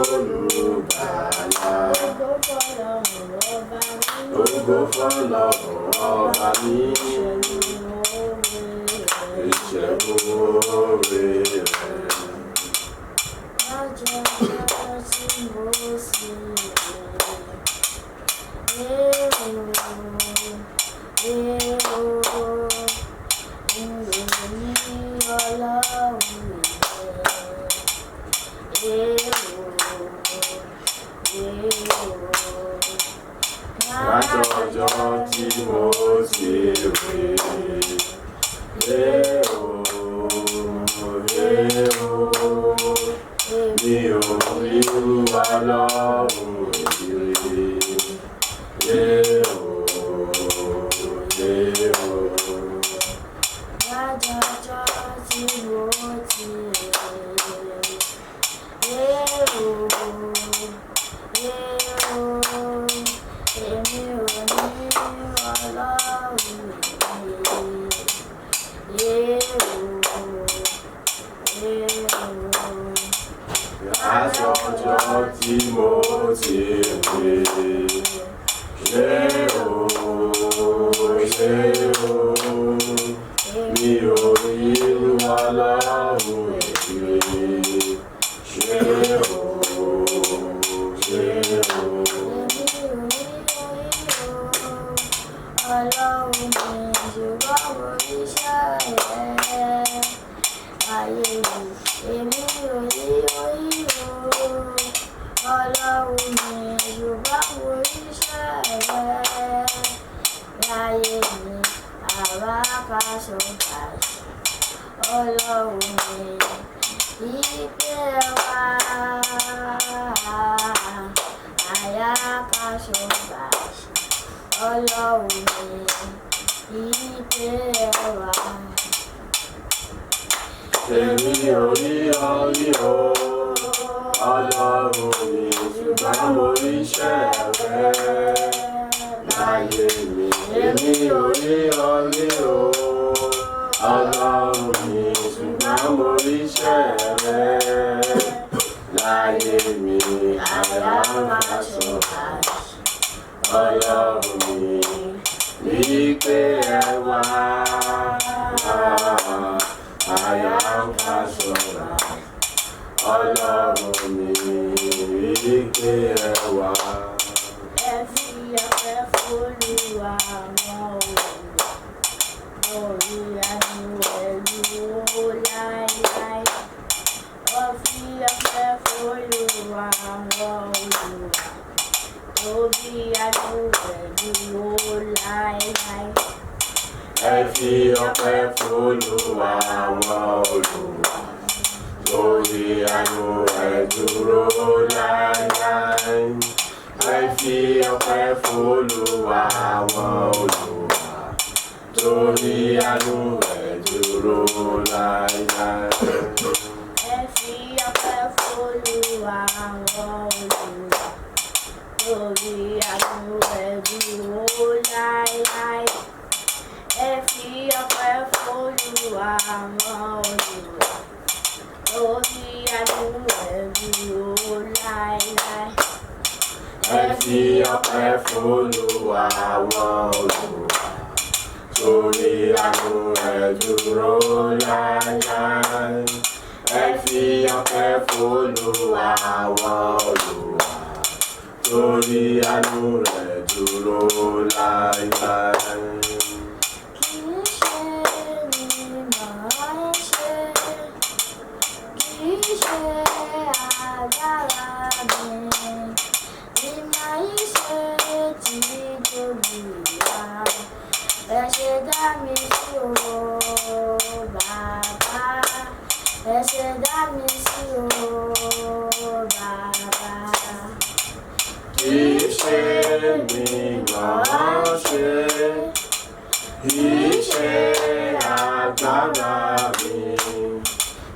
olùgbàlà. Ògo fọ́lọ́run ọba mi. Ìṣẹ́gun oore rẹ̀. Látọjọ́ tí mo ti rí, mi ò rí Ọlọ́run rí. Látọjọ́ tí mo ti Látọjọ́ tí mo ti rí, mi ò rí Ọlọ́run rí. Ọlọ́run mi ṣùgbọ́n mo ríṣẹ́ rẹ̀ ayé mi, èmi ò rí orí o. Ọlọ́run mi ṣùgbọ́n mo ríṣẹ́ rẹ̀ ayé mi, àwa ká sọ̀kalẹ̀. Ọlọ́run mi ìpè wá, àyà ká sọ̀kalẹ̀. Ọlọ́run mi ìpè wá. Èmi ò rí orí o, Ọlọ́run mi ṣùgbọ́n mo ríṣẹ́ rẹ̀ láyé mi. Èmi ò rí orí o, Ọlọ́run mi ṣùgbọ́n mo ríṣẹ́ rẹ̀ láyé mi. Àyà máa sọ̀kalẹ̀. Ọlọ́run mi ìpè wá, àyà máa sọ̀kalẹ̀. Ọlọ́run mi ìpè wá. Ẹ fi ọpẹ́ f'Olúwa àwọn orí àánú ẹ̀lú láéláé. Ẹ fi ọpẹ́ f'Olúwa àwọn orí àánú ẹ̀lú láéláé. Ẹ fi ọpẹ́ f'Olúwa àwọn olùwà, lórí àánú rẹ̀ dúró láéláé. Ẹ fi ọpẹ́ f'Olúwa àwọn olùwà, lórí àánú rẹ̀ dúró láéláé. Ẹ fi ọpẹ́ f'Olúwa àwọn olùwà, lórí àánú rẹ̀ dúró láéláé. Ẹ fi ọpẹ́ f'Olúwa àwọn olùwà, lórí àánú rẹ̀ dúró láéláé. Ẹ fi ọpẹ́ f'Olúwa àwọn olùwà, lórí àánú rẹ̀ dúró láéláé. Ẹ fi ọpẹ́ f'Olúwa àwọn olùwà, lórí àánú rẹ̀ dúró láéláé. Kì í ṣe mi màá ṣe, kì í ṣe agbára mi, bí màá ṣe tí tóbi wá. Ẹ ṣe dá mi sí o bàbá, ẹ ṣe dá mi sí o bàbá. Kì í ṣe mi màá ṣe, kì í ṣe agbára mi,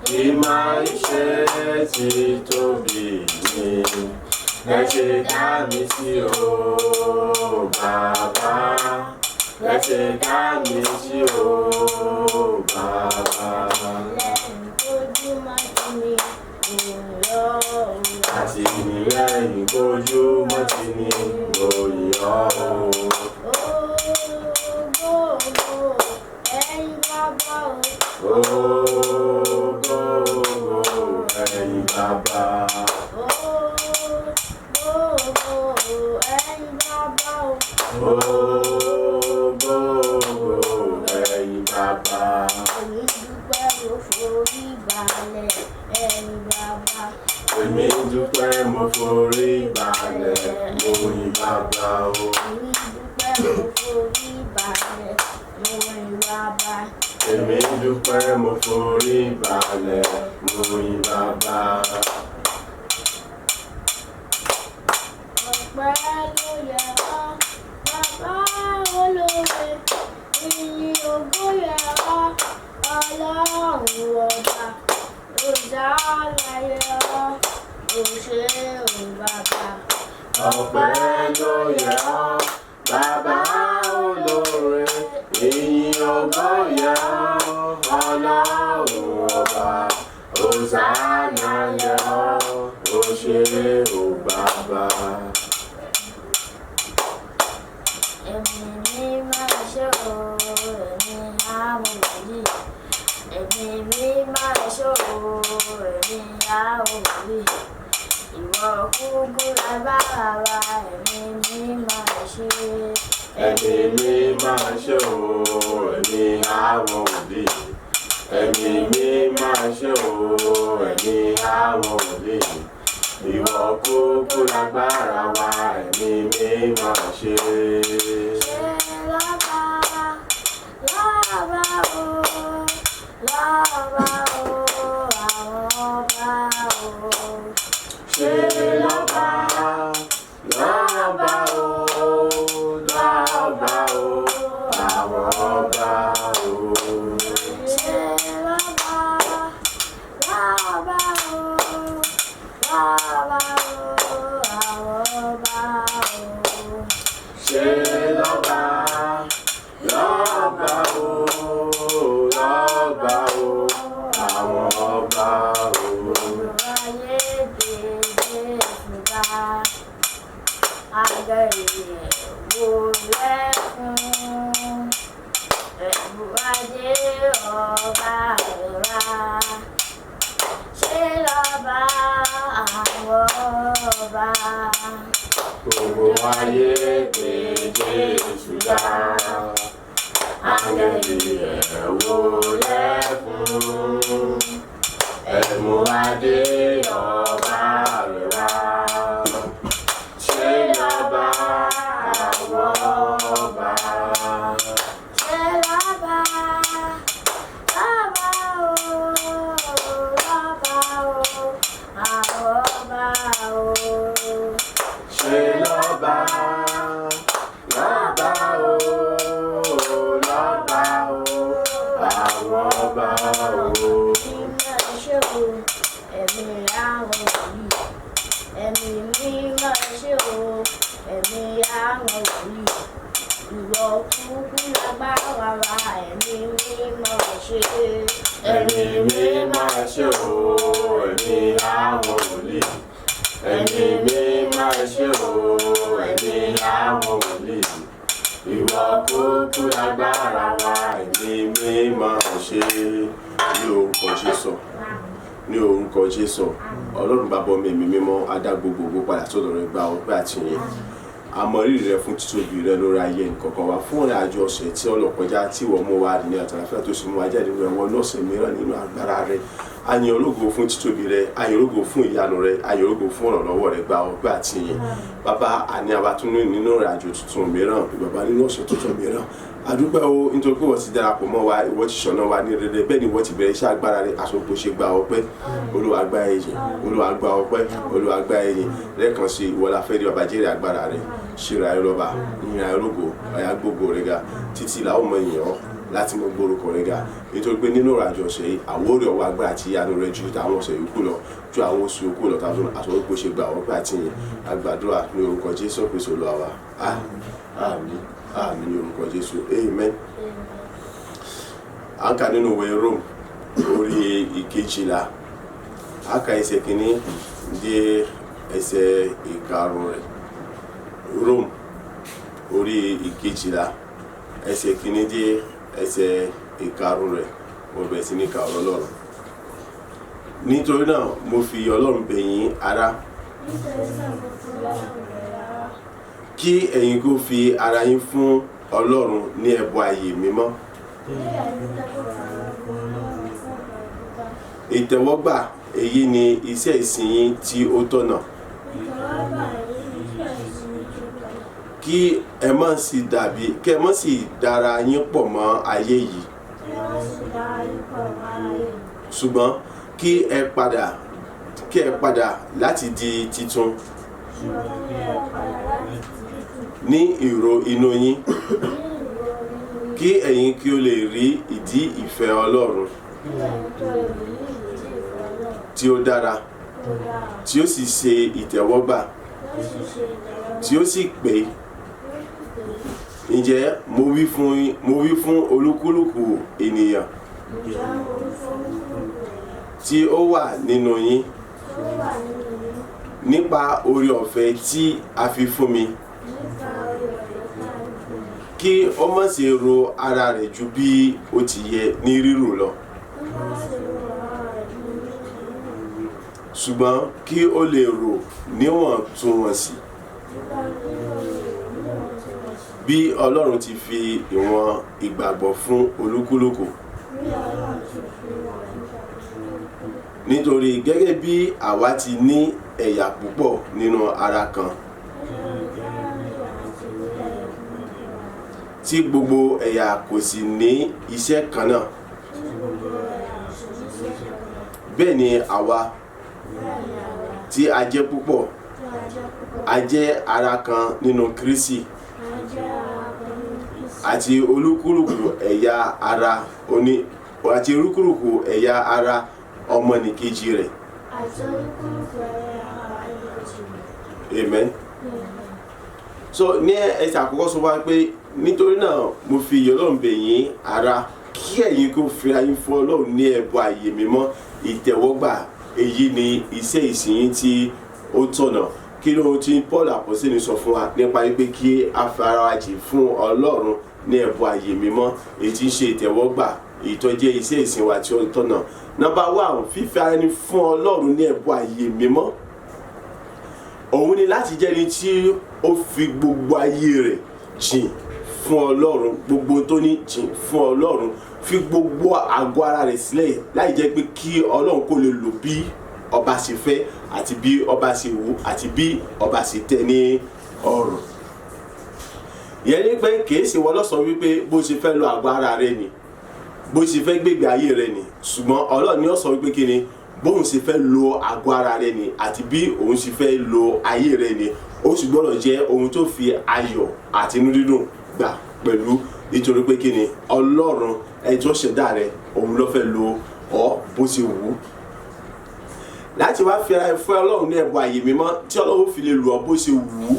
bí màá ṣe tí tóbi mi. Ẹ ṣe dá mi sí o bàbá, ẹ ṣe dá mi sí o bàbá. Lẹ́yìn tójú máa ti mi, òun lọ́wọ́. àtìlẹ́yìn Ojúmọ́ ti ní òyìn ọ̀hún. Ẹ̀yin bàbá. Ẹ̀yin bàbá. Èmi dúpẹ́ mo forí balẹ̀ mo yìn bàbá o. Èmi dúpẹ́ mo forí balẹ̀ mo yìn bàbá. Ọpẹ́ ló yẹ ọ́ bàbá olóore, ìyìn ògo yẹ ọ́ Ọlọ́run ọba, Hosanna yẹ ọ́, o ṣé o bàbá. Ọpẹ́ ló yẹ ọ́ bàbá olóore, ìyìn ògo yẹ ọ́ Ọlọ́run ọba, Hosanna yẹ ọ́, o ṣé o bàbá. Ẹ̀mí mímọ́ ṣe o, ẹ̀mí àwọn wòlíì. Ẹ̀mí mímọ́ ṣe o, ẹ̀mí àwọn wòlíì. Ìwọ kúkú lágbára wa, ẹ̀mí mímọ́ ṣe. Ẹ̀mí mímọ́ ṣe o, ẹ̀mí àwọn wòlíì. Ẹ̀mí mímọ́ ṣe o, ẹ̀mí àwọn wòlíì. Ìwọ kúkú lágbára wa, ẹ̀mí mímọ́ ṣe. Ṣé lọ́ba, lọ́ba o, lọ́ba o, àwọn ọba o. Ṣé lọ́ba, lọ́ba o, lọ́ba o, àwọn ọba o. Ṣé lọ́ba, lọ́ba o, lọ́ba o, àwọn ọba o. Ṣé lọ́ba, lọ́ba o, lọ́ba o, àwọn ọba o. Ayé dèdè fúnra, agẹ̀yẹ̀ wò lẹ́kùn, ẹ̀bù ajé ọba rẹ̀ra. Ṣé lọ́ba àwọn ọba? Gbogbo ayé pé Jésù dá, áńgẹ́lì wò lẹ́kùn, ẹ̀mú adé ọba rẹ̀ wá. Ṣé lọ́ba àwọn ọba? Ṣé lọ́ba, lọ́ba o, lọ́ba o, àwọn ọba o. Ṣé lọ́ba, lọ́ba o, lọ́ba o, àwọn ọba o. Mímọ́ ṣe o, ẹ̀mí àwọn wòlíì. Ẹ̀mí mímọ́ ṣe o, ẹ̀mí àwọn wòlíì. Ìwọ kúkú lágbára wa, ẹ̀mí mímọ́ ṣe. Ẹ̀mí mímọ́ ṣe o, ẹ̀mí àwọn wòlíì. Ẹ̀mí mímọ́ ṣe o, ẹ̀mí àwọn wòlíì. Ìwọ kúkú lágbára wa, ẹ̀mí mímọ́ ṣe. Ní orúkọ Jésù, ní orúkọ Jésù, Ọlọ́run bàbá ọmọ ẹ̀mí mímọ́ á dá gbogbo padà sọ́dọ̀ rẹ, gba ọpẹ́ àtìyìn. Àmọ̀rírì rẹ fún títóbi rẹ lórí ayé nǹkankan wa, fún ọ̀rẹ́ àjọ ọ̀sẹ̀ tí ọlọ́kọjá tí wọ́n mú wa ní àtàlàfíà tó sì mú wa jáde nínú ẹ̀wọ̀n lọ́sẹ̀ mìíràn nínú agbára rẹ. A yìn ológo fún títóbi rẹ, a yìn ológo fún ìyanu rẹ, a yìn ológo fún ìrànlọ́wọ́ rẹ, gba ọpẹ́ àtìyìn. Bàbá, àní abatún nínú ìrìn àjò tuntun mìíràn, bàbá nínú ọ̀sẹ̀ tuntun mìíràn. Adúpẹ́ o, nítorí pé wọ́n ti darapọ̀ mọ́ wa, ìwọ ti ṣọ̀nà wa ní rere, bẹ́ẹ̀ ni ìwọ ti bẹ̀rẹ̀ iṣẹ́ agbára rẹ, àsopọ̀ ṣe gba ọpẹ́. Olúwa gba ẹ̀yìn, Olúwa gba ọpẹ́, Olúwa gba ẹ̀yìn. Lẹ́ẹ̀kan sí ìwọ la fẹ́ rí ọba jẹ́rìí agbára rẹ, ṣíra ẹ lọ́ba, ìyìn àìrógò, ọ̀yà gbogbo rẹ ga, títí làwọn ọmọ èèyàn láti mọ gbórúkọ rẹ ga. Nítorí pé nínú ìrìnàjò ọ̀sẹ̀ yìí, àwòrán ọwọ́ agbára àti ìyanu rẹ ju àwọn ọ̀sẹ̀ yòókù lọ, ju àwọn oṣù yòókù lọ, tàbí àsopọ̀ ṣe gba ọpẹ́ àtìyìn. Àgbàdúrà ní orúkọ Jésù Kristi Olúwa wa. Àmín. Àmín ní orúkọ Jésù. Amen. À ń kà nínú ìwé Róòmù orí ìkejìlá, a kà ẹsẹ̀ kìíní dé ẹsẹ̀ ìkarùn rẹ̀. Rome orí ìkejìlá ẹsẹ̀ kìíní dé ẹsẹ̀ ìkarùn rẹ̀. Mo bẹ̀rẹ̀ sí ní ka ọ̀rọ̀ Ọlọ́run. Nítorí náà mo fi Ọlọ́run bẹ̀ yín ará, kí ẹ̀yin kó fi ara yín fún Ọlọ́run ní ẹbọ ààyè mímọ́, ìtẹ́wọ́gbà, èyí ni iṣẹ́ ìsìn yín tí ó tọ̀nà. Kí ẹ má sì dára yín pọ̀ mọ́ ayé yìí, ṣùgbọ́n kí ẹ padà láti di titun ní ìrò inú yín, kí ẹ̀yin kí ó lè rí ìdí ìfẹ́ Ọlọ́run tí ó dára, tí ó sì ṣe ìtẹ́wọ́gbà, tí ó sì pé. Ǹjẹ́ mo wí fún olúkúlùkù ènìyàn tí ó wà nínú yín nípa oore ọ̀fẹ́ tí a fi fún mi, kí ó má ṣe ro ara rẹ̀ ju bí ó ti yẹ ní rírò lọ, ṣùgbọ́n kí ó lè rò níwọ̀ntúnwọ̀nsì, bí Ọlọ́run ti fi ìwọ̀n ìgbàgbọ́ fún olúkúlùkù. Nítorí gẹ́gẹ́ bí àwa ti ní ẹ̀yà púpọ̀ nínú ara kan, tí gbogbo ẹ̀yà kò sì ní iṣẹ́ kan náà, bẹ́ẹ̀ ni àwa tí a jẹ́ púpọ̀ a jẹ́ ara kan nínú Kristi, àti olúkúlùkù ẹ̀yà ara ọmọnìkejì rẹ̀. Amen. So ní ẹsẹ̀ àkọ́kọ́ sọ wá pé nítorí náà mo fi Ọlọ́run bẹ̀ yín ará, kí ẹ̀yin kó fi ayé fún Ọlọ́run ní ẹbọ ààyè mímọ́, ìtẹ́wọ́gbà, èyí ni iṣẹ́ ìsìn yín tí ó tọ̀nà. Kí ló tí Paul àpọ́sítélì sọ fún wa nípa pé kí a fi ara wa jì fún Ọlọ́run ní ẹbọ ààyè mímọ́, èyí tí ń ṣe ìtẹ́wọ́gbà, èyí tó jẹ́ iṣẹ́ ìsìn wa tí ó tọ̀nà. Number 1, fífi ara ẹni fún Ọlọ́run ní ẹbọ ààyè mímọ́. Òun ni láti jẹ́ ẹni tí ó fi gbogbo ayé rẹ̀ jìn fún Ọlọ́run, gbogbo tó ní jìn fún Ọlọ́run, fi gbogbo àgọ́ ara rẹ̀ sílẹ̀ láì jẹ́ pé kí Ọlọ́run kó lè lò bí ọba ṣe fẹ́ àti bí ọba ṣe wù àti bí ọba ṣe tẹ́ ní ọrùn. Ìyẹn ni pé kìí ṣe wọ́n lọ́sọ̀ wípé bó ṣe fẹ́ lo àgọ́ ara rẹ̀ ni, bó ṣe fẹ́ gbégbé ayé rẹ̀ ni, ṣùgbọ́n Ọlọ́run ni ó sọ wípé kí ni bóun ṣe fẹ́ lo àgọ́ ara rẹ̀ ni àti bí òun ṣe fẹ́ lo ayé rẹ̀ ni. Ó sì gbọ́dọ̀ jẹ́ ohun tó fi ayọ̀ àti inú dídùn gbà pẹ̀lú, nítorí pé kí ni Ọlọ́run ẹni tó ṣẹ̀dá rẹ̀ òun ló fẹ́ lo ọ́ bó ṣe wù ú. Láti wá fi ara ẹ fún Ọlọ́run ní ẹbọ ààyè mímọ́ tí Ọlọ́run fi lè lò ọ́ bó ṣe wù ú,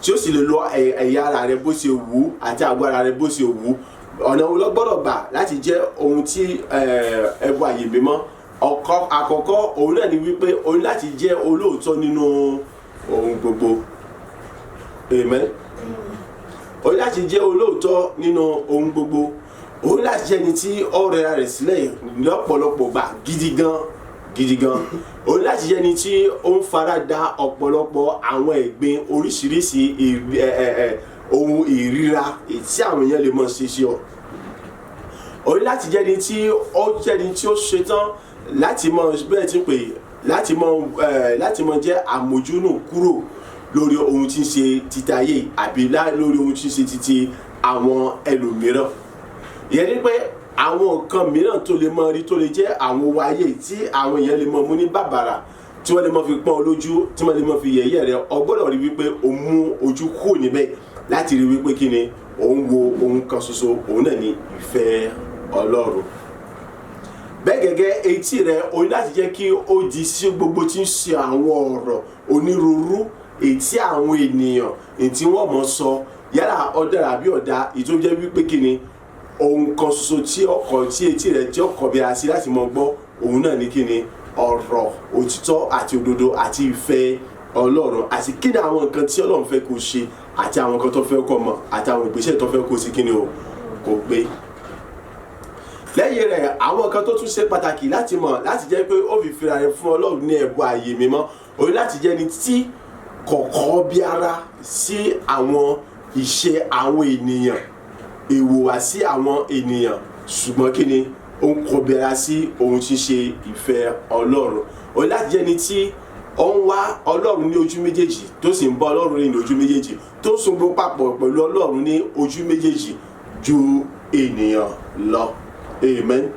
tí ó sì lè lo ẹ̀yà ara rẹ̀ bó ṣe wù ú àti àgọ́ ara rẹ̀ bó ṣe wù ú. Ọ̀nà wo ló gbọ́dọ̀ gbà láti jẹ́ ohun tí ẹbọ ààyè mímọ́? Àkọ́kọ́ òun náà ni wípé òun láti jẹ́ olóòótọ́ nínú ohun gbogbo. Amen. Òun láti jẹ́ olóòótọ́ nínú ohun gbogbo. Òun láti jẹ́ ẹni tí ó rẹra rẹ̀ sílẹ̀ lọ́pọ̀lọpọ̀ gbà gidi gan. Òun láti jẹ́ ẹni tí ó ń fara da ọ̀pọ̀lọpọ̀ àwọn ẹ̀gbin oríṣiríṣi ohun ìríra tí àwọn èèyàn lè mọ̀ ṣe sí ọ. Òun láti jẹ́ ẹni tí ó ṣetán láti mọ bẹ́ẹ̀ tí ń pè láti mọ jẹ́ àmójúnù kúrò lórí ohun tí ń ṣe títí ayé àbí lórí ohun tí ń ṣe títí àwọn ẹlòmíràn. Ìyẹn ni pé àwọn nǹkan mìíràn tó lè mọ rí tó lè jẹ́ àwọn owó ayé tí àwọn èèyàn lè mọ mú ní bàbàrà, tí wọ́n lè mọ fi pọ́n lójú, tí wọ́n lè mọ fi yẹ̀yẹ́ rẹ̀. O gbọ́dọ̀ rí wípé o mú ojú kúrò níbẹ̀ láti rí wípé kí ni òun wo ohun kan ṣoṣo, òun náà ni ìfẹ́ Ọlọ́run. Bẹ́ẹ̀ gẹ́gẹ́ etí rẹ̀ o ní láti jẹ́ kí ó di sí gbogbo tí ń ṣe àwọn ọ̀rọ̀ onírúurú ètí àwọn ènìyàn ètí wọ́n mọ̀ sọ yálà ọ̀dára àbí ọ̀dá, ìtó jẹ́ wípé kí ni ohun kan ṣoṣo tí etí rẹ̀ tí ọkọ̀ bí a sí láti mọ gbọ́, òun náà ní kí ni ọ̀rọ̀ òtítọ́ àti òdodo àti ìfẹ́ Ọlọ́run àti kí ni àwọn nǹkan tí Ọlọ́run fẹ́ kó ṣe àti àwọn nǹkan tó fẹ́ kó mọ̀ àti àwọn ìgbésẹ̀ tó fẹ́ kó sí kí ni o kó gbé. Lẹ́yìn rẹ̀ àwọn nǹkan tó tún ṣe pàtàkì láti mọ̀ láti jẹ́ pé ó fi fira rẹ̀ fún Ọlọ́run ní ẹ̀bùn ààyè mímọ́ ó ní láti jẹ́ ẹni tí kọ̀kọ́ bí ara sí àwọn ìṣe àwọn ènìyàn ìhùwàsí àwọn ènìyàn ṣùgbọ́n kí ni ó ń kọbi ara sí ohun tí ṣe ìfẹ́ Ọlọ́run ó ní láti jẹ́ ẹni tí ó ń wá Ọlọ́run ní ojú méjèèjì tó sì ń bá Ọlọ́run ní ojú méjèèjì tó ń sunbó papọ̀ pẹ̀lú Ọlọ́run ní ojú méjèèjì ju ènìyàn lọ. Amen.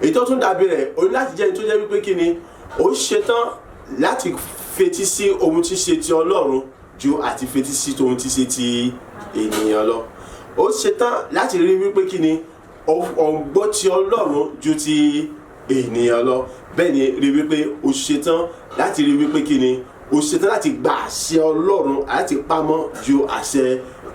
Èyí tó tún dàbí rẹ̀ ó ní láti jẹ́ ẹni tó jẹ́ wípé kí ni ó ṣetán láti fetí sí ohun tí ṣe ti Ọlọ́run ju àti fetí sí ohun tí ṣe ti ènìyàn lọ. Ó ṣetán láti rí wípé kí ni ọgbọ́ ti Ọlọ́run ju ti ènìyàn lọ. Bẹ́ẹ̀ ni rí wípé ó ṣetán láti rí wípé kí ni ó ṣetán láti gba àṣẹ Ọlọ́run láti pamọ́ ju àṣẹ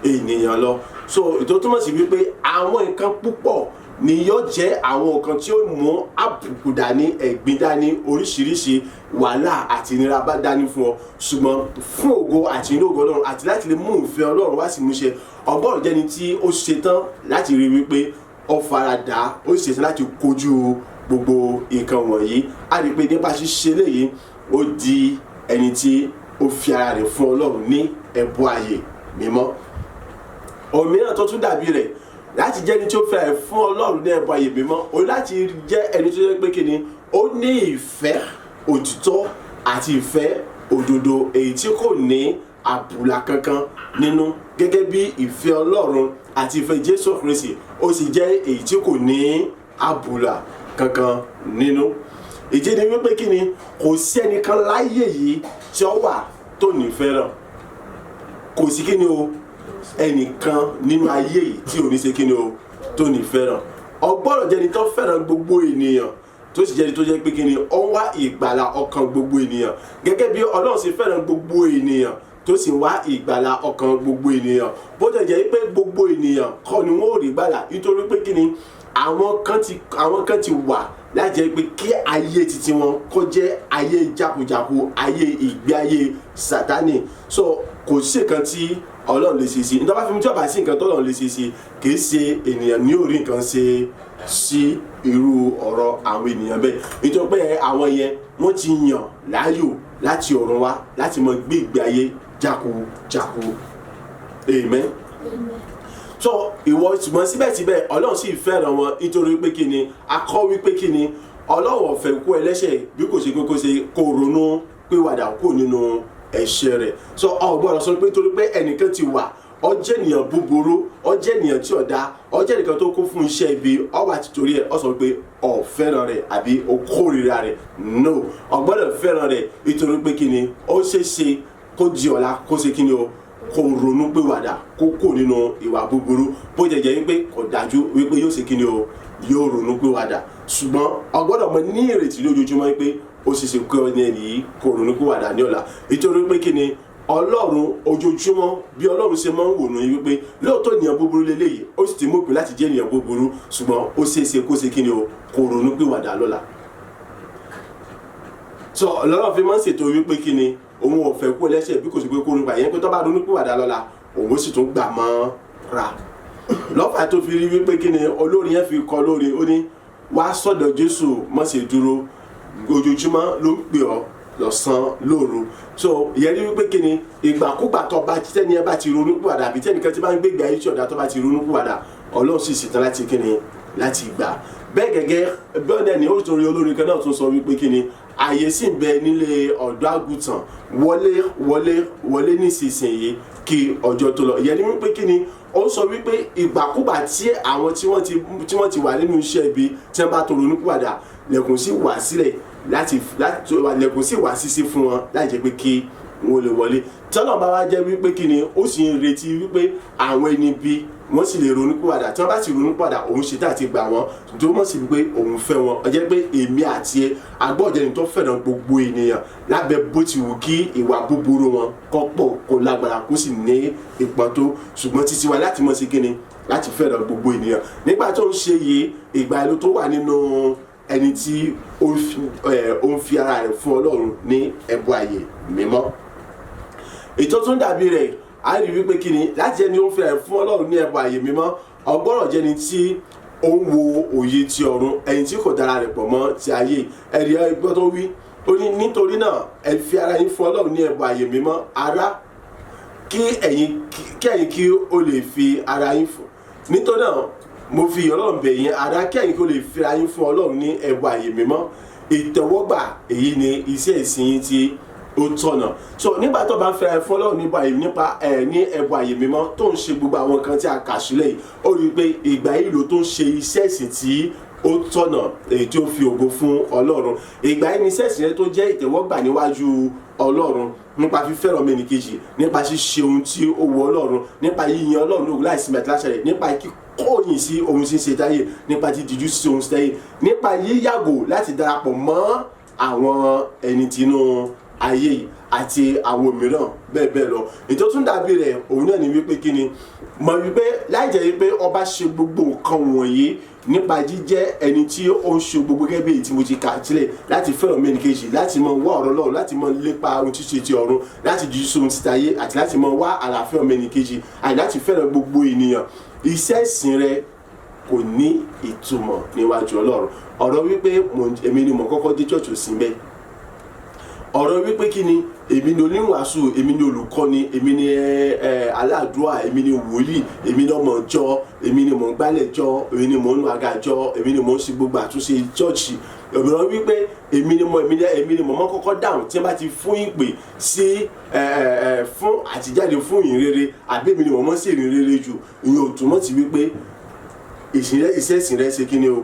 ènìyàn lọ. So ètò túmọ̀ sí wípé àwọn nǹkan púpọ̀ ni yóò jẹ́ àwọn nǹkan tí ó mú àbùkù dání ẹ̀gbin dání oríṣiríṣi wàhálà àti ìnira bá dání fún ọ ṣùgbọ́n fún ògo àti inú ògo Ọlọ́run àti láti lè mú ìfẹ́ Ọlọ́run wá sí ìmúṣẹ ọgbọ́n jẹ́ni tí ó ṣetán láti rí wípé ó faradà ó ṣetán láti kojú gbogbo nǹkan wọ̀nyí. A rí pé nípa ṣíṣe léyìí ó di ẹni tí ó fi ara rẹ̀ fún Ọlọ́run ní ẹ̀bùn ààyè mímọ́. Òmíràn tó tún dàbí rẹ̀ láti jẹ́ ẹni tí ó fẹ́ ẹ̀ fún Ọlọ́run ní ẹ̀bùn ààyè mímọ́ ó láti jẹ́ ẹni tó jẹ́ pé kí ni ó ní ìfẹ́ òtítọ́ àti ìfẹ́ òdodo èyí tí kò ní àbùlà kankan nínú gẹ́gẹ́ bí ìfẹ́ Ọlọ́run àti ìfẹ́ Jésù Kristi ó sì jẹ́ èyí tí kò ní àbùlà kankan nínú. Ìdí ni wípé kí ni kò sí ẹnìkan láyé yìí tí ó wà tó ní fẹ́ràn kò sí kí ni o ẹnìkan nínú ayé yìí tí ò ní ṣe kí ni o tó ní fẹ́ràn. Ọgbọ́dọ̀ jẹ́ni tó fẹ́ràn gbogbo ènìyàn tó sì jẹ́ni tó jẹ́ pé kí ni ó ń wá ìgbàlà ọkàn gbogbo ènìyàn gẹ́gẹ́ bí Ọlọ́run ṣe fẹ́ràn gbogbo ènìyàn tó sì wá ìgbàlà ọkàn gbogbo ènìyàn bó jẹ́ pé gbogbo ènìyàn kọ́ ni wọ́n ò rí gbàlà nítorí pé kí ni àwọn kan ti wà láti jẹ́ pé kí ayé titi wọn kó jẹ́ ayé jákujàku ayé ìgbé ayé Sátánì. So kò sí nǹkan tí Ọlọ́run lè ṣe sí nítorí bá fi mú tí ọba sí nǹkan tó Ọlọ́run lè ṣe sí kì í ṣe ènìyàn ní orí nǹkan ṣe sí irú ọ̀rọ̀ àwọn ènìyàn bẹ́ẹ̀ nítorí pé àwọn yẹn wọ́n ti yàn láàyò láti ọ̀run wá láti mọ gbé ìgbé ayé jákujàku. Amen. So ìwọ ṣùgbọ́n síbẹ̀síbẹ̀ Ọlọ́run sì fẹ́ràn wọn nítorí pé kí ni a kọ́ wípé kí ni Ọlọ́run ò fẹ́ kó ẹlẹ́ṣẹ̀ bí kò ṣe pé kó ṣe kó ronú pìwàdà kó nínú ẹ̀ṣẹ̀ rẹ̀. So ọ gbọ́dọ̀ sọ pé torí pé ẹnìkan ti wà ó jẹ́ ènìyàn búburú ó jẹ́ ènìyàn tí ò dá ó jẹ́ ẹnìkan tó kó fún iṣẹ́ ibi ó wà títorí ẹ̀ ó sọ pé ó fẹ́ràn rẹ̀ àbí ó kórìíra rẹ̀. No ọ gbọ́dọ̀ fẹ́ràn rẹ̀ nítorí pé kí ni ó ṣeéṣe kó di ọ̀la kó ṣe kí ni o kó ronú pìwàdà kó kò nínú ìwà búburú bó jẹ́ wípé kò dájú wípé yóò ṣe kí ni o yóò ronú pìwàdà ṣùgbọ́n ọ gbọ́dọ̀ mọ ní ìrètí lójoojúmọ́ wípé ó ṣe ṣe kó ẹni yìí kó ronú pìwàdà ní ọ̀la nítorí pé kí ni Ọlọ́run ojoojúmọ́ bí Ọlọ́run ṣe máa ń wò ní wípé lóòótọ́ ènìyàn búburú lélẹ́yìí ó sì ti mú pé láti jẹ́ ènìyàn búburú ṣùgbọ́n ó ṣeéṣe kó ṣe kí ni o kó ronú pìwàdà lọ́la. So Ọlọ́run fi máa ń ṣètò wípé kí ni òun ò fẹ́ kó lẹ́sẹ̀ bí kò sí pé kó ronú pa yẹn pé tó bá ronú pìwàdà lọ́la òun sì tún gbà mọ́ ra lọ́fà tó fi rí wípé kí ni olórin yẹn fi kọ lórí ó ní wá sọ́dọ̀ Jésù má ṣe dúró ojoojúmọ́ ló ń pè ọ́ lọ́sàn lóru. So ìyẹn ní wípé kí ni ìgbàkúgbà tó bá tẹ́ni ẹ bá ti ronú pìwàdà àbí tẹ́nìkan tí bá ń gbégbé ayé tí ọ̀dà tó bá ti ronú pìwàdà Ọlọ́run sì ṣetán láti kí ni láti gbà. Bẹ́ẹ̀ gẹ́gẹ́ bẹ́ẹ̀ ni ó torí olórin kan náà tún sọ wípé kí ni ààyè sì ń bẹ nílé ọ̀dọ́ àgùntàn wọlé nísinsìnyí kí ọjọ́ tó lọ. Ìyẹn ní wípé kí ni ó sọ wípé ìgbàkúgbà tí àwọn tí wọ́n ti wà nínú iṣẹ́ ibi tí wọ́n bá tó ronú pìwàdà lẹ̀kùn sí wà sílẹ̀ lẹ̀kùn sí wà sísí fún wọn láì jẹ́ pé kí wọ́n lè wọlé. Tọ́lọ̀ bá wá jẹ́ wípé kí ni ó sì ń retí wípé àwọn ẹni bí wọ́n sì lè ronú pìwàdà tí wọ́n bá sì ronú pìwàdà òun ṣe tá àti gbà wọ́n tó mọ̀ sí wípé òun fẹ́ wọn ó jẹ́ pé èmi àti ẹ agbọ́jẹni tó fẹ́ràn gbogbo ènìyàn lábẹ́ bó ti wù kí ìwà búburú wọn kó pọ̀ kó lágbára kó sì ní ìpọ́n tó ṣùgbọ́n títí wa láti mọ̀ sí kí ni láti fẹ́ràn gbogbo ènìyàn. Nígbà tó ń ṣe yìí ìgbà ìlú tó wà nínú ẹni tí ó ń fi ara rẹ̀ fún Ọlọ́run ní ẹbọ ààyè mímọ́. ètò tún dàbí rẹ̀ a rí wípé kí ni láti ẹni ó ń fi ara rẹ̀ fún Ọlọ́run ní ẹbọ ààyè mímọ́ ọgbọ́rọ̀ jẹ́ni tí ó ń wo òye ti ọ̀run ẹni tí kò dára rẹ̀ pọ̀ mọ́ ti ayé ẹ̀rí ẹgbẹ́ tó wí ó ní nítorí náà ẹ fi ara yín fún Ọlọ́run ní ẹbọ ààyè mímọ́ ará kí ẹ̀yin kí ó lè fi ara yín fún nítorí náà mo fi Ọlọ́run bẹ̀ yín ará kí ẹ̀yin kí ó lè fi ara yín fún Ọlọ́run ní ẹbọ ààyè mímọ́ ìtẹ́wọ́gbà èyí ni iṣẹ́ ìsìn yín tí ó tọ̀nà. so nígbà tó bá ń fẹ́ fún Ọlọ́run ní ẹbọ ààyè mímọ́ tó ń ṣe gbogbo àwọn nǹkan tí a kà sílẹ̀ yìí ó rí i pé ìgbà yìí ló tó ń ṣe iṣẹ́ ìsìn tí ó tọ̀nà èyí tí ó fi ògo fún Ọlọ́run. ìgbà yìí ni iṣẹ́ ìsìn rẹ tó jẹ́ ìtẹ́wọ́gbà níwájú Ọlọ́run nípa fífẹ́ràn ọmọnìkejì nípa ṣíṣe ohun tí ó wù Ọlọ́run nípa yíyan Ọlọ́run lógo láìsí mẹ́tìláṣẹ rẹ̀ nípa kíkọ̀yìn sí ohun tí ń ṣe táyé nípa dídíjú sí ohun táyé nípa yíyàgò láti darapọ̀ mọ́ àwọn ẹni tinú ayé yìí àti àwọn mìíràn bẹ́ẹ̀ bẹ́ẹ̀ lọ. ètò tún dàbí rẹ̀ òun náà ni wípé kí ni mọ̀ wípé láì jẹ́ wípé ọba ṣe gbogbo nǹkan wọ̀nyí nípa jíjẹ́ ẹni tí ó ń ṣe gbogbo gẹ́gẹ́ bí èyí tí mo ti kà sílẹ̀ láti fẹ́ràn ọmọnìkejì láti mọ wá ọ̀rọ̀ Ọlọ́run láti mọ lépa ohun ṣíṣe ti ọ̀run láti jú sóhun ti tayé àti láti mọ wá àlàáfíà ọmọnìkejì àti láti fẹ́ràn gbogbo ènìyàn. iṣẹ́ ìsìn rẹ kò ní ìtumọ̀ níwájú Ọlọ́run. ọ̀rọ̀ wípé èmi ni mo kọ́kọ́ dé church sí bẹ́ẹ̀ ọ̀rọ̀ wípé kí ni èmi ni oníwàásù èmi ni olùkọ́ni èmi ni aládùúà èmi ni wòlíì èmi ni ọmọ ìjọ èmi ni mò ń gbálẹ̀ jọ èmi ni mò ń nu àga jọ èmi ni mò ń ṣe gbogbo àtúnṣe chọ́ọ̀chì ọ̀rọ̀ wípé èmi ni mo mọ́ kọ́kọ́ dáhùn tí wọ́n bá ti fún ìpè sí fún àtijáde fún ìrere àbí èmi ni mo mọ́ sí ìrere jù ìyẹn ò túmọ̀ sí wípé iṣẹ́ ìsìn rẹ ṣe kí ni o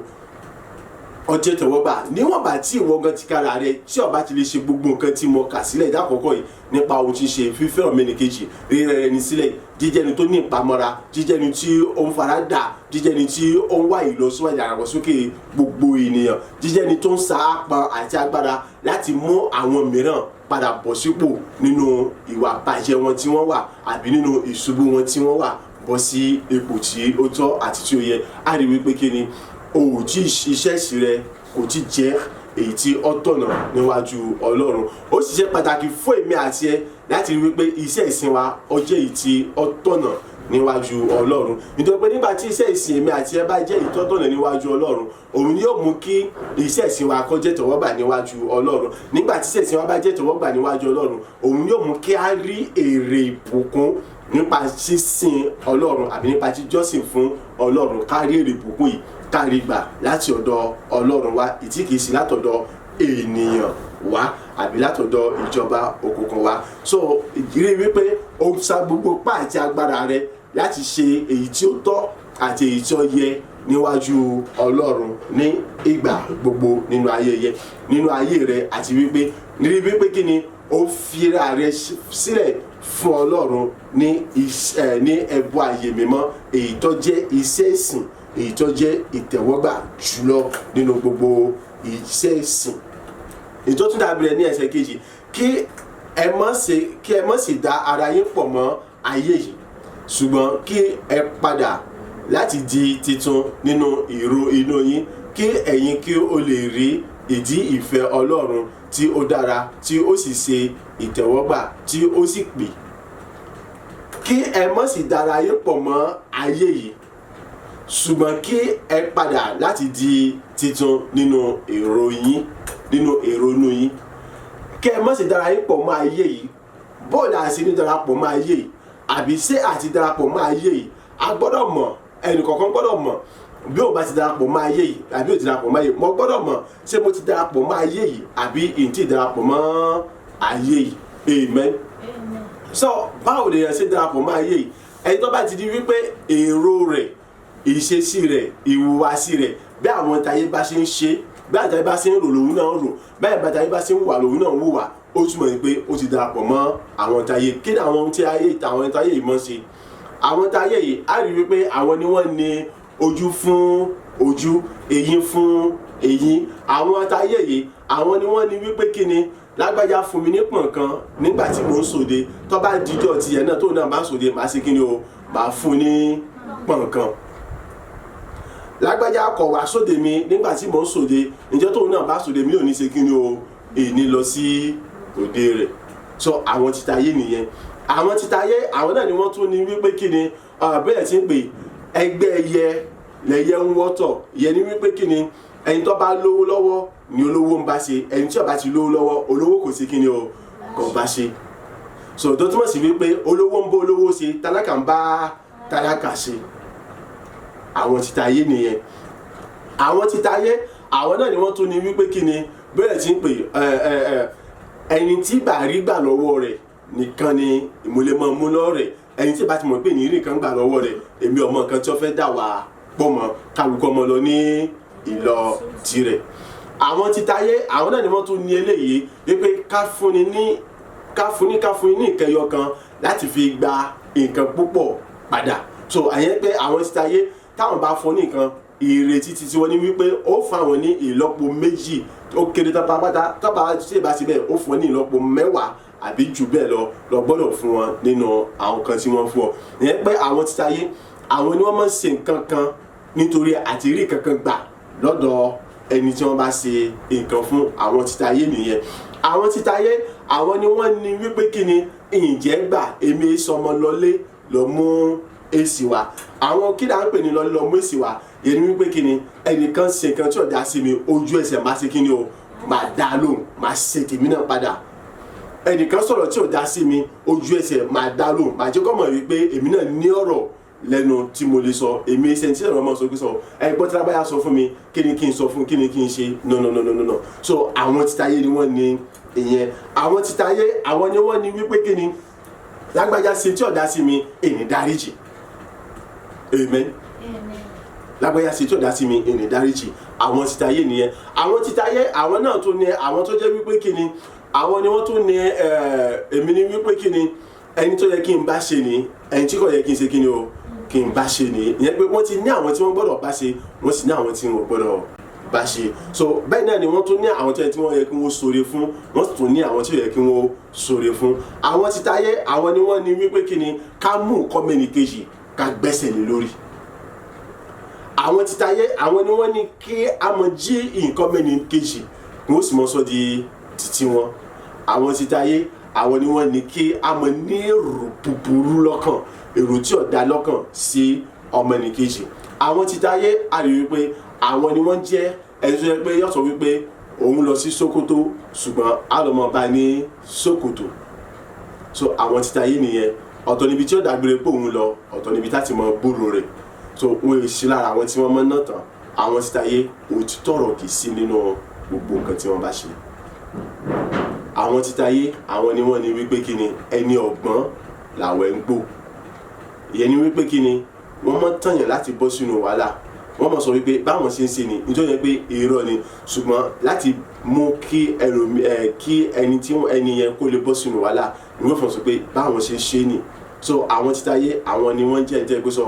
ọjọ́ tẹ̀wọ́gbà níwọ̀nba tí ìwọ gan ti kára rẹ tí ọba ti lè ṣe gbogbo nǹkan tí mo kà sílẹ̀ ìdákọ̀ọ́kọ́ yìí nípa ohun tí ń ṣe fífẹ́ ọmọnìkejì rírẹ̀ rẹ ní sílẹ̀ jíjẹ́ni tó ní ìpamọ́ra jíjẹ́ni tí ó ń fara dà jíjẹ́ni tí ó ń wá ìlọsíwájú àràgbọ́sókè gbogbo ènìyàn jíjẹ́ni tó ń sa apọn àti agbára láti mú àwọn mìíràn padà bọ̀ sípò nínú ìwà bàjẹ́ wọn tí wọ́n wà àbí nínú ìṣubú wọn tí wọ́n wà bọ́ sí ipò tí ó tọ́ àti tí ó yẹ. á rí wípé kí ni òun tí iṣẹ́ ìsìn rẹ kò tí jẹ́ èyí tí ó tọ̀nà níwájú Ọlọ́run. ó sì ṣe pàtàkì fún èmi àti ẹ láti rí wípé iṣẹ́ ìsìn wa ó jẹ́ èyí tí ó tọ̀nà níwájú Ọlọ́run. nítorí pé nígbà tí iṣẹ́ ìsìn èmi àti ẹ bá jẹ́ èyí tó tọ̀nà níwájú Ọlọ́run òun ni yóò mú kí iṣẹ́ ìsìn wa kó jẹ́ tẹ̀wọ́gbà níwájú Ọlọ́run. nígbà tí iṣẹ́ ìsìn wa bá jẹ́ tẹ̀wọ́gbà níwájú Ọlọ́run òun yóò mú kí a rí èrè ìbùkún nípa sísìn Ọlọ́run àbí nípa jíjọ́sìn fún Ọlọ́run ká rí èrè ìbùkún yìí kárí gbà láti ọ̀dọ̀ Ọlọ́run wá ìtí kìí sí látọ̀dọ̀ ènìyàn wá àbí látọ̀dọ̀ ìjọba òkùnkùn wá. so ìrírí wípé ó sa gbogbo pa àti agbára rẹ láti ṣe èyí tí ó tọ́ àti èyí tí ó yẹ níwájú Ọlọ́run ní ìgbà gbogbo nínú ayé rẹ àti wípé rírí wípé kí ni ó fira rẹ sílẹ̀ fún Ọlọ́run ní ẹbọ ààyè mímọ́ èyí tó jẹ́ iṣẹ́ ìsìn èyí tó jẹ́ ìtẹ̀wọ́gbà jùlọ nínú gbogbo iṣẹ́ ìsìn. ètò tún dàbí rẹ̀ ní ẹsẹ̀ kejì kí ẹ má sì dá ara yín pọ̀ mọ́ ayé yìí ṣùgbọ́n kí ẹ padà láti di titun nínú èrò inú yín kí ẹ̀yin kí ó lè rí ìdí ìfẹ́ Ọlọ́run tí ó dára tí ó sì ṣe ìtẹ̀wọ́gbà tí ó sì pè. kí ẹ má sì dá ara yín pọ̀ mọ́ ayé yìí ṣùgbọ́n kí ẹ padà láti di titun nínú èrò inú yín kí ẹ má sì dára yín pọ̀ mọ́ ayé yìí bóòlù àti ní darapọ̀ mọ́ ayé yìí àbí ṣé àti darapọ̀ mọ́ ayé yìí a gbọ́dọ̀ mọ̀ ẹnìkọ̀ọ̀kan gbọ́dọ̀ mọ̀ bí o bá ti darapọ̀ mọ́ ayé yìí àbí o ti darapọ̀ mọ́ ayé yìí mo gbọ́dọ̀ mọ̀ ṣé mo ti darapọ̀ mọ́ ayé yìí àbí n ti darapọ̀ mọ́ ayé yìí amen. so báwo lè yàn ṣe darapọ̀ mọ́ ayé yìí ẹni tó bá ti di wípé èrò rẹ̀ ìṣesí rẹ̀ ìhùwàsí rẹ̀ bí àwọn tayé bá ṣe ń ṣe bí àwọn tayé bá ṣe ń rò lòun náà ń rò báyìí bá tayé bá ṣe ń wà lòun náà ń wùwà ó túmọ̀ ní pé ó ti darapọ̀ mọ́ àwọn tayé. kí ni àwọn tí àwọn tayé yìí mọ̀ ṣe? àwọn tayé yìí á rí wípé àwọn ni wọ́n ní ojú fún ojú eyín fún eyín. àwọn tayé yìí àwọn ni wọ́n ní wípé kí ni lágbájá fún mi ní pọ̀n kan nígbà tí mò ń sòde tó bá dijọ́ tiẹ̀ náà tó náà bá sòde màá ṣe kí ni o màá fún ní pọ̀n kan. lágbájá kọ̀ wá sóde mi nígbà tí mò ń sòde, ǹjẹ́ tóun náà bá sòde mi ò ní ṣe kí ni o èní lọ sí òde rẹ̀. So àwọn títayé nìyẹn. Àwọn títayé àwọn náà ni wọ́n tún ní wípé kí ni bẹ́ẹ̀ tí ń pè ẹgbẹ́ ẹyẹ lẹ́yẹ ń wọ́tọ̀. Ìyẹn ni wípé kí ni ẹni tó bá lówó lọ́wọ́ ni olówó ń bá ṣe, ẹni tí ó bá ti lówó lọ́wọ́ olówó kò sí kí ni o kò bá ṣe. So tó túmọ̀ sí wípé olówó ń bá olówó ṣe, tálákà ń bá tálákà ṣe. Àwọn títayé nìyẹn. Àwọn títayé àwọn náà ni wọ́n tún ní wípé kí ni bẹ́ẹ̀ tí ń pè ẹni tí bá rí gbà lọ́wọ́ rẹ̀ nìkan ni ìmúlẹ̀ mọ́ mú lọ́wọ́ rẹ̀. Ẹni tí bá ti mọ̀ pé ní rí nǹkan gbà lọ́wọ́ rẹ̀, èmi ọmọ nǹkan tí ó fẹ́ dà wá pọ̀ mọ́ kálukọ́ ọmọ lọ ní ìlọ tirẹ̀. Àwọn títayé àwọn náà ni wọ́n tún ní eléyìí wípé ká fúnni ní nǹkan ẹyọ kan láti fi gba nǹkan púpọ̀ padà. So àyẹn pé àwọn títayé táwọn bá fún ní nǹkan, ìrètí tí wọ́n ní wípé ó fún àwọn ní ìlọ́po méjì ó kéré tán pátápátá, tọ́ba tí ì bá ṣe bẹ́ẹ̀ ó fún ọ ní ìlọ́po mẹ́wàá àbí jù bẹ́ẹ̀ lọ gbọ́dọ̀ fún wọn nínú àwọn kan tí wọ́n fún ọ. Ìyẹn pé àwọn títayé àwọn ni wọ́n máa ń ṣe nǹkan kan nítorí àti rí kankan gbà lọ́dọ̀ ẹni tí wọ́n bá ṣe nǹkan fún. Àwọn títayé nìyẹn. Àwọn títayé àwọn ni wọ́n ní wípé kí ni ǹjẹ́ gbà èmi sọmọ lọlé lọ mú èsì wá. Àwọn kí là ń pè ní lọ mú èsì wá, yẹn ni wípé kí ni ẹnìkan ṣe nǹkan tí ọ̀dà sí mi ojú ẹsẹ̀ máa ṣe kí ni o máa dá lóhùn, máa ṣe tèmi náà padà. Ẹnìkan sọ̀rọ̀ tí ọ̀dà sí mi ojú ẹsẹ̀ máa dá lóhùn, máa jẹ́ kó mọ̀ wípé èmi náà ní ọ̀rọ̀ lẹ́nu tí mo lè sọ. Èmi ṣe tí ẹ̀rọ máa sọ pé sọ ẹgbọ́n tí lábáyà sọ fún mi kí ni kí n sọ fún, kí ni kí n ṣe no. So àwọn títayé ni wọ́n ní ìyẹn. Àwọn títayé àwọn ni wọ́n ní wípé kí ni lágbájá ṣe tí ọ̀dà sí mi èní dáríjì. Amen. Lágbájá ṣe tí ọ̀dà sí mi èní dáríjì. Àwọn títayé nìyẹn. Àwọn títayé àwọn náà tún ní àwọn tó jẹ́ wípé kí ni àwọn ni wọ́n tún ní èmi ni wípé kí ni ẹni tó yẹ kí n bá ṣe ni ẹni tí kò yẹ kí n ṣe kí ni o kí n bá ṣe ni. Ìyẹn pé wọ́n ti ní àwọn tí wọ́n gbọ́dọ̀ bá ṣe, wọ́n sì ní àwọn tí wọ́n gbọ́dọ̀ bá ṣe. So bẹ́ẹ̀ náà ni wọ́n tún ní àwọn tí wọ́n yẹ kí wọ́n ṣoore fún, wọ́n sì tún ní àwọn tí ó yẹ kí wọ́n ṣoore fún. Àwọn títayé àwọn ni wọ́n ní wípé kí ni ká mú nǹkan mẹ́ni kejì ká gbẹ́sẹ̀ lé lórí. Àwọn títayé àwọn ni wọ́n ní kí a mọ̀ jí nǹkan mẹ́ni kejì kí wọ́n sì mọ̀ sọ di títí wọn. Àwọn títayé àwọn ni wọ́n ní kí a mọ̀ ní èrò búburú lọ́kàn, èrò tí ò dá lọ́kàn sí ọmọ ẹnì kejì. Àwọn títayé a rí wípé àwọn ni wọ́n jẹ́ ẹni tó yẹ pé yóò sọ wípé òun lọ sí Sókótó ṣùgbọ́n a lọ mọ bá ní Sókótó. So àwọn títayé nìyẹn. Ọ̀tọ̀ níbi tí ó dàgbére pé òun lọ, ọ̀tọ̀ níbi tá ti mọ gbúrò rẹ̀. So wọ́n èsì lára àwọn tí wọ́n mọ̀ náà tán. Àwọn títayé òtítọ́ ọ̀rọ̀ kì í sí nínú gbogbo nǹkan tí wọ́n bá ṣe. Àwọn títayé àwọn ni wọ́n ní wípé kí ni ẹni ọ̀gbọ́n làwẹ̀ ń gbò. Ìyẹn ni wípé kí ni wọ́n mọ̀ tànyàn láti bọ́ sínú wàhálà. Wọ́n mọ̀ sọ wípé báwọn ṣe ń ṣe ni nítorí yẹn pé irọ́ ni, ṣùgbọ́n láti mú kí ẹni tí ẹni yẹn kó lè bọ́ sínú wàhálà ni wọ́n fọ̀ sọ pé báwọn ṣe ń ṣe ni. So àwọn títayé àwọn ni wọ́n jẹ́ ẹ̀jẹ̀ pé sọ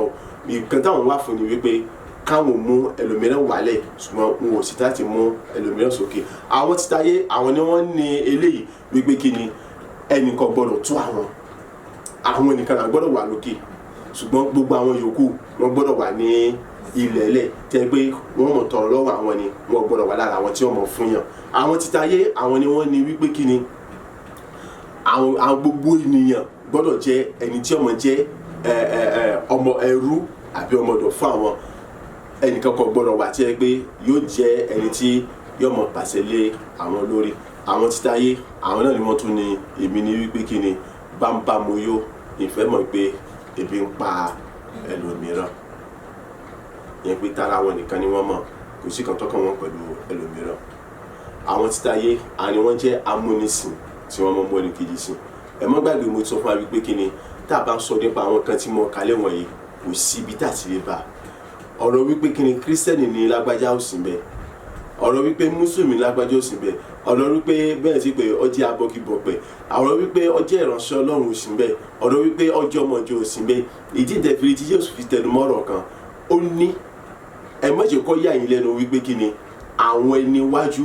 nǹkan táwọn wà fún ni wípé káwọn mú ẹlòmíràn wálẹ̀ ṣùgbọ́n wọn ò sì láti mú ẹlòmíràn sókè. Àwọn títayé àwọn ni wọ́n ní eléyìí wípé kí ni ẹnìkan gbọ́dọ̀ tó àwọn ẹnìkan náà gbọ́dọ̀ wà lókè ṣùgbọ́n gbogbo àwọn yòókù wọ́n gbọ́dọ̀ wà ní ilẹ̀ ẹlẹ̀ tẹ́ pé wọ́n mọ̀ tọrọ lọ́wọ́ àwọn ni wọ́n gbọ́dọ̀ wà lára àwọn tí wọ́n mọ̀ fún yàn. Àwọn títayé àwọn ni wọ́n ní wípé kí ni àwọn gbogbo ènìyàn gbọ́dọ̀ jẹ́ ẹni tí ọmọ jẹ́ ọmọ ẹrú àbí ọmọdọ̀ fún àwọn. Ẹnìkan kan gbọ́dọ̀ wà tí ẹ pé yóò jẹ́ ẹni tí yóò mọ̀ pàṣẹ lé àwọn lórí. Àwọn títayé àwọn náà ni wọ́n tún ní èmi ní wípé kí ni bámbámu yó ìfẹ́ mọ̀ pé ebi ń pa ẹlòmíràn. Ìyẹn pé tara wọn nìkan ni wọ́n mọ̀, kò sí kan tọ́kàn wọn pẹ̀lú ẹlòmíràn. Àwọn títayé àwọn ni wọ́n jẹ́ amúnisìn tí wọ́n mọ̀ mọ́ ẹnì kejì sí. Ẹ mọ́ gbàgbé mo sọ fún wa wípé kí ni tá a bá ń sọ nípa àwọn kan tí mo kálẹ̀ wọ̀nyí kò sí ibi tá a ti lè bá. Ọ̀rọ̀ wípé kí ni kírísítẹ́nì ní lágbájá ò sí bẹ́ẹ̀, ọ̀rọ̀ wípé mùsùlùmí lágbájá ò sí bẹ́ẹ̀, ọ̀rọ̀ wípé bẹ́ẹ̀ sí pé ó jẹ́ abọ́gibọ̀pẹ̀, ọ̀rọ̀ wípé ó jẹ́ ìránṣẹ́ Ọlọ́run ò sí bẹ́ẹ̀, ọ̀rọ̀ wípé ó jẹ́ ọmọ ìjọ ò sí bẹ́ẹ̀. Ìdí ìdẹ̀fìrí tí Jésù fi tẹnu mọ́ ọ̀rọ̀ kan ó ní ẹ má jẹ́ kó yà yín lẹ́nu wípé kí ni àwọn ẹni iwájú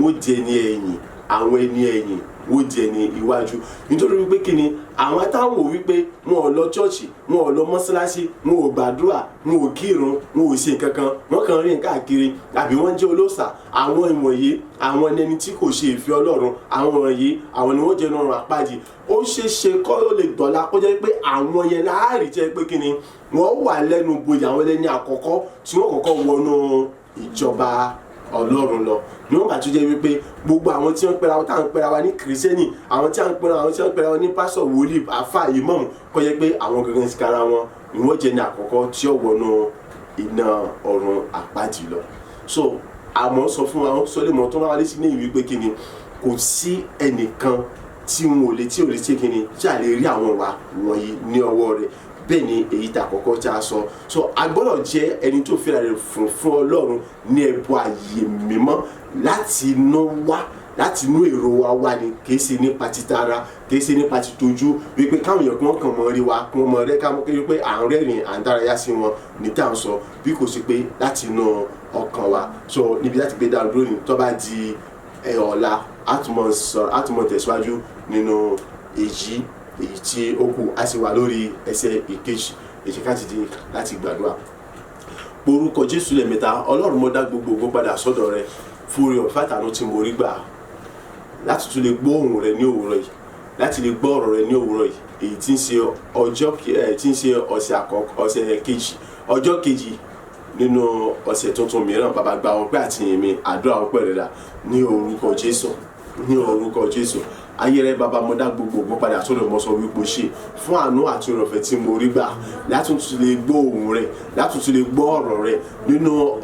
wọ́n jẹ́ ní ẹ̀yìn àwọn ẹni ẹ̀yìn wó di ẹni iwájú. Nítorí wípé kí ni àwọn táwọn wò wípé wọn ò lọ chọ́ọ̀chì, wọn ò lọ mọ́sálásí, wọn ò gbàdúrà, wọn ò kírun, wọn ò ṣe nǹkan kan, wọn kàn rìn káàkiri àbí wọ́n jẹ́ olóòṣà. Àwọn ìwọ̀nyí àwọn ẹni tí kò ṣe ìfẹ́ Ọlọ́run, àwọn wọ̀nyí àwọn ni wọ́n jẹ́ ọ̀run àpáàdì. Ó ṣeéṣe kó lè dọ̀la kó jẹ́ pé àwọn yẹn láàrí jẹ́ pé kí ni wọ́n wà lẹ́nu bodè àwọn ẹlẹ́ni àkọ́kọ́ tí wọ́n kọ́kọ́ wọnú ìjọba Ọlọ́run lọ. Ní wọ́n bá tún jẹ́ wípé gbogbo àwọn tí wọ́n pera wọn táwọn pera wa ní kìrìsìtẹ́nì, àwọn tí wọ́n pera wọn ní pásọ̀, wòlíì, àfáà, ìmáàmù, kó jẹ́ pé àwọn gangan sí ara wọn ni wọ́n jẹ́ ní àkọ́kọ́ tí ó wọnú iná ọ̀run àpáàdì lọ. So àmọ́ sọ fún wa sọ lè mọ̀ tó rán wa létí ní ìwé pé kí ni kò sí ẹnìkan tí ò lè ṣe kí ni tí a lè rí àwọn wa wọ̀nyí ní ọwọ́ rẹ̀. Bẹ́ẹ̀ ni èyí tá àkọ́kọ́ tí a sọ. So a gbọ́dọ̀ jẹ́ ẹni tó fẹ́ra rẹ̀ fún Ọlọ́run ní ẹbọ ààyè mímọ́ láti inú wá, láti inú èrò wa wá ni, kìí ṣe nípa títara, kìí ṣe nípa títojú wípé káwọn èèyàn kan kàn mọ́ rí wa, kí wọ́n mọ̀ rẹ́ ká mọ́ kí wípé à ń rẹ́rìn à ń dárayá sí wọn ní tá à ń sọ, bí kò sí pé láti inú ọkàn wa. So níbi láti gbé dáa dúró ní tó bá di ọ̀la á tún mọ̀ tẹ̀síwájú nínú èyí tí ó kù. A sì wà lórí ẹsẹ̀ ìkejì. Èjì ká ti di láti gbàdúrà. Orúkọ Jésù lẹ́ẹ̀mẹ́ta. Ọlọ́run mo dá gbogbo ògo padà sọ́dọ̀ rẹ fún oore ọ̀fẹ́ àtàánú tí mo rí gbà láti tún lè gbọ́ ohùn rẹ ní òwúrọ̀ yìí, láti lè gbọ́ ọ̀rọ̀ rẹ ní òwúrọ̀ yìí, èyí tí ń ṣe ọ̀sẹ̀ kejì, ọjọ́ kejì nínú ọ̀sẹ̀ tuntun mìíràn. Bàbá gba ọpẹ́ àti ìyìn mi, àdúrà ọpẹ́ rẹ dà ní orúkọ Jésù, ní orúkọ Jésù. Ayé rẹ bàbá mo dá gbogbo ògo padà sọ́dọ̀ mo sọ wípé ṣe fún àánú àti ìrọ̀fẹ́ tí mo rí gbà láti tún lè gbọ́ ohùn rẹ, láti tún lè gbọ́ ọ̀rọ̀ rẹ nínú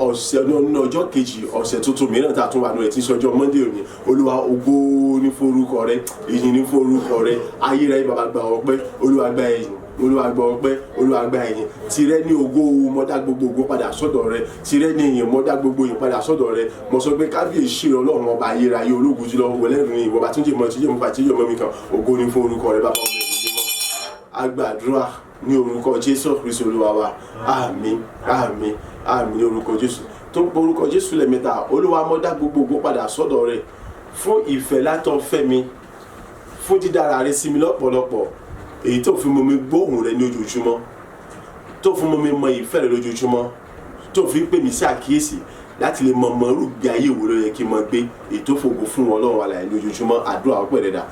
ọjọ́ kejì ọ̀sẹ̀ tuntun mìíràn tá a tún wà nínú ẹ̀ tí ń sọjọ́ Monday òní. Olúwa ògo ní forúkọ rẹ, ìyìn ní forúkọ rẹ. Ayé rẹ bàbá gba ọpẹ́, Olúwa gba ẹ̀yìn, Olúwa gba ọpẹ́, Olúwa gba ẹ̀yìn. Tìrẹ ní ògo mo dá gbogbo ògo padà sọ́dọ̀ rẹ, tìrẹ ní ìyìn mo dá gbogbo ìyìn padà sọ́dọ̀ rẹ. Mo sọ pé kábíyèsí Ọlọ́run ọba ayérayé ológun jùlọ wọlẹ́rìn ìwọ bá tún jẹ́ mọ́ tí yóò mú pàtí yóò mọ́ mi kan. Ògo ní fún orúkọ rẹ bàbá ọmọ ẹ̀mí mímọ́. A gbàdúrà ní orúkọ Jésù Kristi Olúwa wa. Àmín, àmín, àmín ní orúkọ Jésù. Tó ń pọ orúkọ Jésù lẹ́ẹ̀mẹ́ta. Olúwa mo dá gbogbo ògo padà sọ́dọ̀ rẹ fún ìfẹ́ látọ̀ fẹ́ mi, fún dídára rẹ sí mi lọ́pọ̀lọpọ̀, èyí tó fi mú mi gbóhùn rẹ ní ojoojúmọ́, tó fi mú mi mọ ìfẹ́ rẹ lójoojúmọ́, tó fi pè mí sí àkíyèsí láti lè mọ irúgbìn ayé wo ló yẹ kí n mọ gbé, èyí tó fògo fún Ọlọ́run alààyè lójoojúmọ́. Àdúrà ọpẹ́ rẹ dà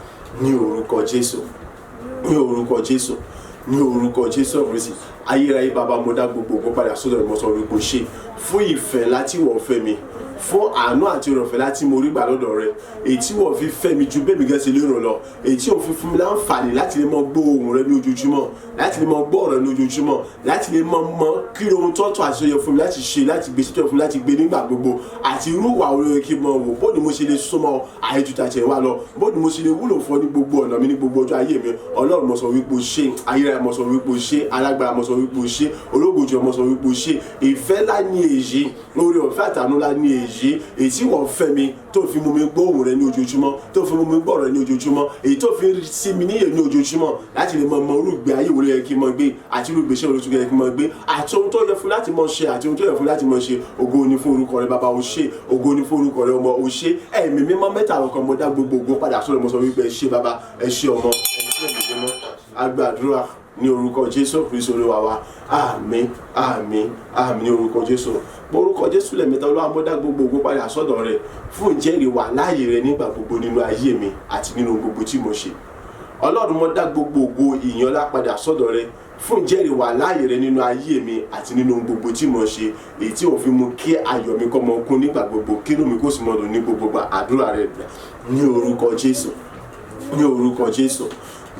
ní orúkọ Jésù, ní orúkọ Jésù, ní orúkọ Jésù Kristi. Ayérayé bàbá mo dá gbogbo ògo padà sọ́dọ̀ mo sọ wípé ṣe fún ìfẹ́ láti wọ́n fẹ́ mi, fún àánú àti ìrọ̀fẹ́ láti mo rí gbà lọ́dọ̀ rẹ, èyí tí wọ́n fi fẹ́ mi ju bẹ́ẹ̀ mi gẹ́sẹ̀ lérò lọ, èyí tí wọ́n fi fún mi láǹfààní láti lè mọ gbọ́ ohùn rẹ ní ojoojúmọ́, láti lè mọ gbọ́ ọ̀rọ̀ ní ojoojúmọ́, láti lè mọ kí ohun tọ́tọ̀ àṣeyọ fún mi láti ṣe, láti gbé sítọ̀ fún mi láti gbé nígbà gbogbo, àti irú ìwà olóyè kí n mọ wò bó ni mo ṣe lè súnmọ́ àìjùtàjẹ̀ wa lọ, bó ni mo ṣe lè wúlò fún ọ ní gbogbo ọ̀nà mi ní gbogbo ọjọ́ ayé mi. Ọlọ́run mo sọ wípé ṣe, ayérayé mo sọ wípé ṣe, alágbára mo sọ wípé ṣe, ológojì mo sọ wípé ṣe. Ìfẹ́ lá ní èyí, oore ọ̀fẹ́ àtàánú lá ní èyí, èyí tí wọ́n fẹ́ mi tó fi mú mi gbọ́ ohùn rẹ ní ojoojúmọ́, tó fi mú mi gbọ́ ọ̀rọ̀ rẹ ní ojoojúmọ́, èyí tó fi sí mi níyè ní ojoojúmọ́ láti lè mọ irúgbìn ayé wo ló yẹ kí n mọ gbé, àti irúgbìn iṣẹ́ wo ló tún yẹ kí n mọ gbé, àti ohun tó yẹ fún láti mọ ṣe, àti ohun tó yẹ fún láti mọ ṣe. Ògo ni fún orúkọ rẹ bàbá o ṣé, ògo ni fún orúkọ rẹ ọmọ o ṣé. Ẹ̀mí mímọ́ mẹ́ta àwọn kan mo dá gbogbo ògo padà sọ́dọ̀ mo sọ wípé ẹ ṣé bàbá, ẹ ṣé ọmọ, ẹ ṣé ẹ̀mí mímọ́. A gbàdúrà ní orúkọ Jésù Kristi Olúwa wa. Àmín, àmín, àmín ní orúkọ Jésù. Orúkọ Jésù lẹ́ẹ̀mẹ́ta. Olúwa mo dá gbogbo ògo padà sọ́dọ̀ rẹ fún ìjẹ́rìí wà láàyè rẹ nígbà gbogbo nínú ayé mi àti nínú gbogbo tí mo ṣe. Ọlọ́run mo dá gbogbo ògo ìyìn ọlá padà sọ́dọ̀ rẹ fún ìjẹ́rìí wà láàyè rẹ nínú ayé mi àti nínú gbogbo tí mo ṣe, èyí tí ó fi mú kí ayọ̀ mi kó mọ kún nígbà gbogbo, kí inú mi kó sì mọ dùn ní gbogbo gbà. Àdúrà rẹ ní orúkọ Jésù, ní orúkọ Jésù,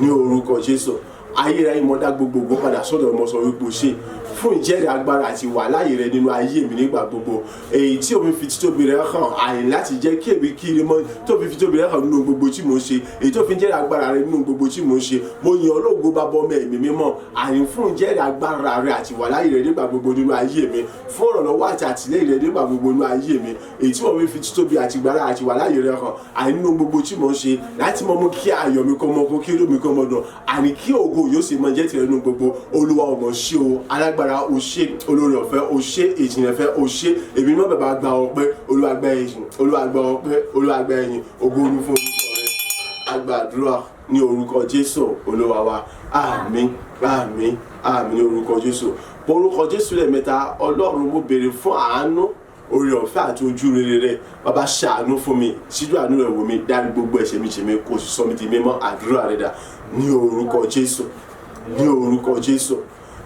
ní orúkọ Jésù. Ayérayé mo dá gbogbo ògo padà sọ́dọ̀ mo sọ wípé ṣe fún ìjẹ́rìí agbára àti wà láàyè rẹ nínú ayé mi nígbà gbogbo, èyí tí omi fi títóbi rẹ hàn, àyìn láti jẹ́ kí èmi kiri mọ́ tó fi títóbi rẹ hàn nínú gbogbo tí mo ṣe, èyí tó fi jẹ́rìí agbára rẹ nínú gbogbo tí mo ṣe. Mo yìn ọ́ lógo bàbá ọmọ ẹ̀mí mímọ́, àyìn fún ìjẹ́rìí agbára rẹ àti wà láàyè rẹ nígbà gbogbo nínú ayé mi, fún ìrànlọ́wọ́ àti àtìlẹ́yìn rẹ nígbà gbogbo nínú ayé mi, èyí tí omi fi títóbi àti agbára àti wà láàyè rẹ hàn, àyìn nínú gbogbo tí mo ṣe láti mọ mú kí ayọ̀ mi kó mọ kún, kí inú mi kó mọ dùn, àní kí ògo yóò sì mọ jẹ́ tìrẹ nínú gbogbo. Olúwa ọmọ ṣé o, alágbára agbára o ṣé, olórí ọ̀fẹ́ o ṣé, ìjìnlẹ̀fẹ́ o ṣé, èmi náà bàbá gba ọpẹ́, Olúwa gba ìyìn, Olúwa gba ọpẹ́, Olúwa gba ìyìn, ògo ni fún orúkọ rẹ. A gbàdúrà ní orúkọ Jésù Olúwa wa. Àmín, àmín, àmín ní orúkọ Jésù. Orúkọ Jésù lẹ́ẹ̀mẹ́ta. Ọlọ́run mo béèrè fún àánú, oore ọ̀fẹ́ àti ojú rere rẹ. Bàbá ṣàánú fún mi, ṣíjú àánú rẹ wò mí, dárí gbogbo ẹ̀ṣẹ̀ mi jì mí, kó sì sọ mí di mímọ́. Àdúrà rẹ dà ní orúkọ Jésù, ní orúkọ Jésù,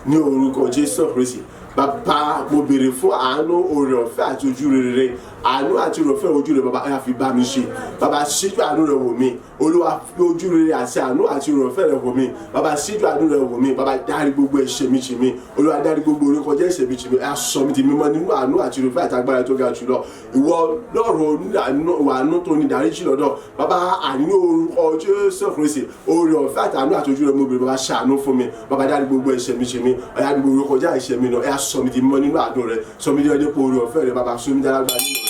ní orúkọ Jésù Kristi. Bàbá mo béèrè fún àánú, oore ọ̀fẹ́ àti ojú rere rẹ. Àánú àti oore ọ̀fẹ́ ojú rẹ bàbá ẹ fi bá mi ṣe. Bàbá ṣíjú àánú rẹ wò mí, Olúwa fi ojú rere àti àánú àti oore ọ̀fẹ́ rẹ wò mí. Bàbá ṣíjú àánú rẹ wò mí, bàbá dárí gbogbo ẹ̀ṣẹ̀ mi jì mí, Olúwa dárí gbogbo orékọjá ẹ̀ṣẹ̀ mi jì mí. Ẹ sọ mi di mímọ́ nínú àánú àti oore ọ̀fẹ́ àti agbára tó ga jùlọ. Ìwọ lọ́rùn àánú tó ní ìdáríjì lọ́dọ̀. Bàbá àní orúkọ Jésù Kristi, oore ọ̀fẹ́ àti àánú àti ojú rẹ mo béèrè, bàbá ṣàánú fún mi, bàbá dárí gbogbo ẹ̀ṣẹ̀ mi jì mí, ọ̀yá gbogbo orékọjá ẹ̀ṣẹ̀ mi lọ, ẹ sọ mi di mímọ́ nínú àánú rẹ, sọ mi di ọdẹ́pọ̀ oore ọ̀fẹ́ rẹ, bàbá sọ mi dára gbà nínú rẹ.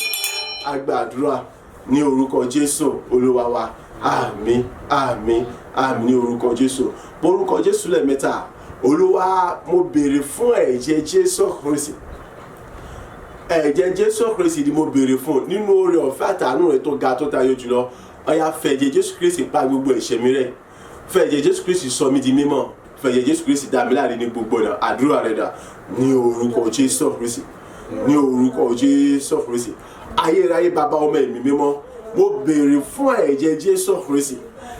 A gbàdúrà ní orúkọ Jésù Olúwa wa. Àmín, àmín, àmín ní orúkọ Jésù. Orúkọ Jésù lẹ́ẹ̀mẹ́ta. Olúwa mo béèrè fún ẹ̀jẹ̀ Jésù Kristi. Ẹ̀jẹ̀ Jésù Kristi ni mo béèrè fún nínú oore ọ̀fẹ́ àtàánú rẹ̀ tó ga tó tayọ jùlọ. Ọ̀yá fẹ̀jẹ̀ Jésù Kristi pa gbogbo ẹ̀ṣẹ̀ mi rẹ́. Fẹ̀jẹ̀ Jésù Kristi sọ mí di mímọ́. Fẹ̀jẹ̀ Jésù Kristi dá mi láre ní gbogbo ọ̀nà. Àdúrà rẹ̀ dà ní orúkọ Jésù Kristi, ní orúkọ Jésù Kristi. Ayérayé bàbá ọmọ ẹ̀mí mímọ́, mo béèrè fún ẹ̀jẹ̀ Jésù Kristi.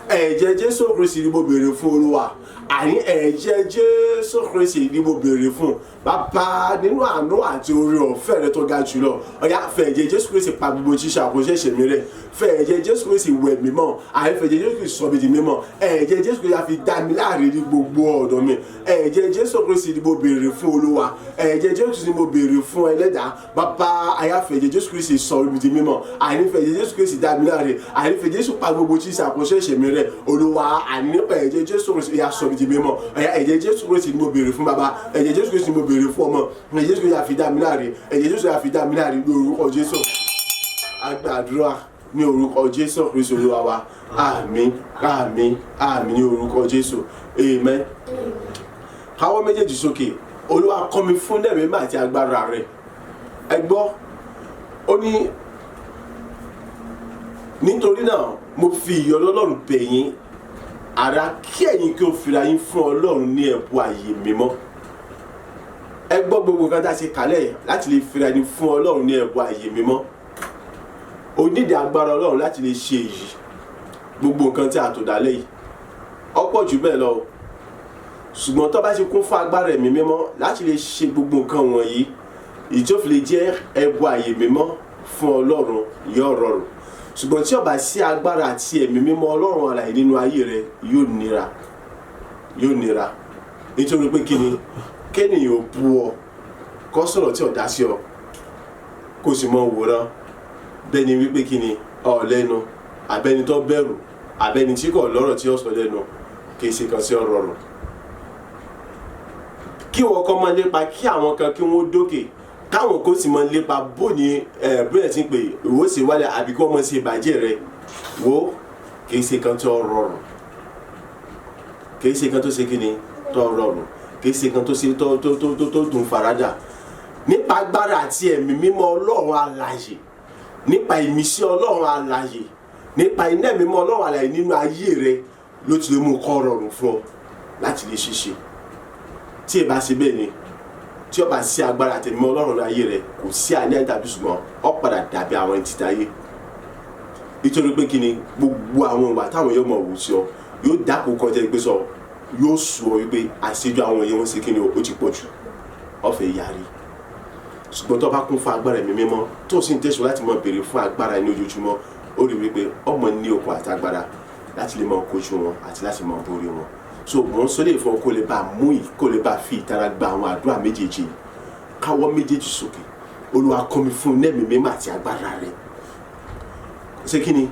Ẹ̀jẹ̀ Jésù Kristi ni mo béèrè fún Olúwa. Àní ẹ̀jẹ̀ Jésù Kristi ni mo béèrè fún. Bàbá nínú àánú àti oore ọ̀fẹ́ rẹ tó ga jùlọ. Ọ̀yá fẹ̀jẹ̀ Jésù Kristi pa gbogbo ṣíṣe àkóso ẹ̀ṣẹ̀ mi rẹ́. Fẹ̀jẹ̀ Jésù Kristi wẹ̀ mí mọ́. Àní fẹ̀jẹ̀ Jésù Kristi sọ mi di mímọ́. Ẹ̀jẹ̀ Jésù Kristi fi dá mi láre ní gbogbo ọ̀dọ̀ mi. Ẹ̀jẹ̀ Jésù Kristi ni mo béèrè fún Olúwa. Ẹ̀jẹ̀ Jésù Kristi ni mo béèrè fún Ẹlẹ́dàá. Bàbá àyà fẹ̀jẹ̀ Jésù Kristi sọ mi di mímọ́. Àní fẹ̀jẹ̀ Jésù Kristi dá mi láre. Àní fẹ̀jẹ̀ Jésù pa gbogbo ṣíṣe àkóso ẹ̀ṣẹ̀ mi rẹ́. Olúwa àní nípa ẹ̀jẹ̀ Jésù Kristi yà sọ mi di mímọ́. Ẹ̀jẹ̀ Jésù Kristi ni mo béèrè fún bàbá. Ẹ̀jẹ̀ Jésù Kristi ni mo béèrè fún ọmọ. Ẹ̀jẹ̀ Jésù yà fi dá mi láre. Ẹ̀jẹ̀ Jésù yà fi dá mi láre ní orúkọ Jésù. A gbàdúrà ní orúkọ Jésù Kristi Olúwa wa. Àmín, àmín, àmín ní orúkọ Jésù. Amen. Káwọ́ méjèèjì sókè. Olúwa kọ́ mi fún ẹ̀mí mímọ́ àti agbára rẹ̀. Ẹ gbọ́, ó ní nítorí náà mo fi ìyọ́nú Ọlọ́run bẹ̀ yín ará kí ẹ̀yin kí o fira yín fún Ọlọ́run ní ẹ̀bùn ààyè mímọ́. Ẹ gbọ́ gbogbo nǹkan tá a ṣe kálẹ̀ láti lè fira yín fún Ọlọ́run ní ẹ̀bùn ààyè mímọ́. O nídìí agbára Ọlọ́run láti lè ṣe èyí. Gbogbo nǹkan tí a tò dálẹ̀ yìí ọ̀pọ̀ jù bẹ́ẹ̀ lọ. Ṣùgbọ́n tó bá ṣe kún fún agbára ẹ̀mí mímọ́ láti lè ṣe gbogbo nǹkan wọ̀nyí, ìjọ́fi lè jẹ́ ẹ̀bùn ààyè mímọ́ fún Ọlọ́run yóò rọrùn. Ṣùgbọ́n tí ó bá sí agbára àti ẹ̀mí mímọ́ Ọlọ́run alààyè nínú ayé rẹ yóò nira, yóò nira. Nítorí pé kíni kéèyàn ò bú ọ kó sọ̀rọ̀ tí ò dá sí ọ kó sì mọ wòran bẹ́ẹ̀ ni wípé kíni ọ̀lẹ́nu àbẹ́ni tó bẹ̀rù àbẹ́ni tí kò lọ́rọ̀ tí ó sọ lẹ́nu kì í ṣe kan sí ọ rọrùn. Kí wọ́n kọ́ máa lépa kí àwọn kan kí wọ́n dókè káwọn kó sì máa lépa bóni bóyá tí ń pè ìwọ sì wálé àbí kí wọ́n máa ṣe ìbàjẹ́ rẹ wo kì í ṣe kan tó rọrùn, kì í ṣe kan tó ṣe kíni tó rọrùn, kì í ṣe kan tó ṣe tó dùn faradà. Nípa agbára àti ẹ̀mí mímọ́ Ọlọ́run alààyè, nípa ìmísí Ọlọ́run alààyè, nípa iná ẹ̀mí mímọ́ Ọlọ́run alààyè nínú ayé rẹ ló ti lè mú kó rọrùn fún ọ láti lè ṣiṣẹ́. Tí ẹ bá ṣe bẹ́ẹ̀ ni tí ó bá sí agbára àti ẹ̀mí Ọlọ́run ayé rẹ kò sí àní tàbí ṣùgbọ́n ó padà dàbí àwọn ẹni títáyé. Nítorí pé kíni gbogbo àwọn ìwà táwọn yóò mọ̀ wù sí ọ yóò dákò kọjá ìgbé sọ yóò sùn ọ wípé àṣejù àwọn èèyàn wọn ṣe kíni ó ti pọ̀ jù ọ̀fẹ́ yarí. Ṣùgbọ́n tó bá kún fún agbára ẹ̀mí mímọ́ tó sì ń tẹ̀síwájú láti máa béèrè fún agbára ní ojoojúmọ́ ó rí wípé ọmọ ní okun àti agbára láti lè máa kojú wọn àti láti máa borí wọn. So mò ń sọlé ìfọwọ́ kó lè bá mú yìí kó lè bá fi ìtara gba àwọn àdúrà méjèèjì káwọ́ méjèèjì sókè. Olúwa kọ́ mi fún ẹ̀mí mímọ́ àti agbára rẹ̀. Ṣé kí ni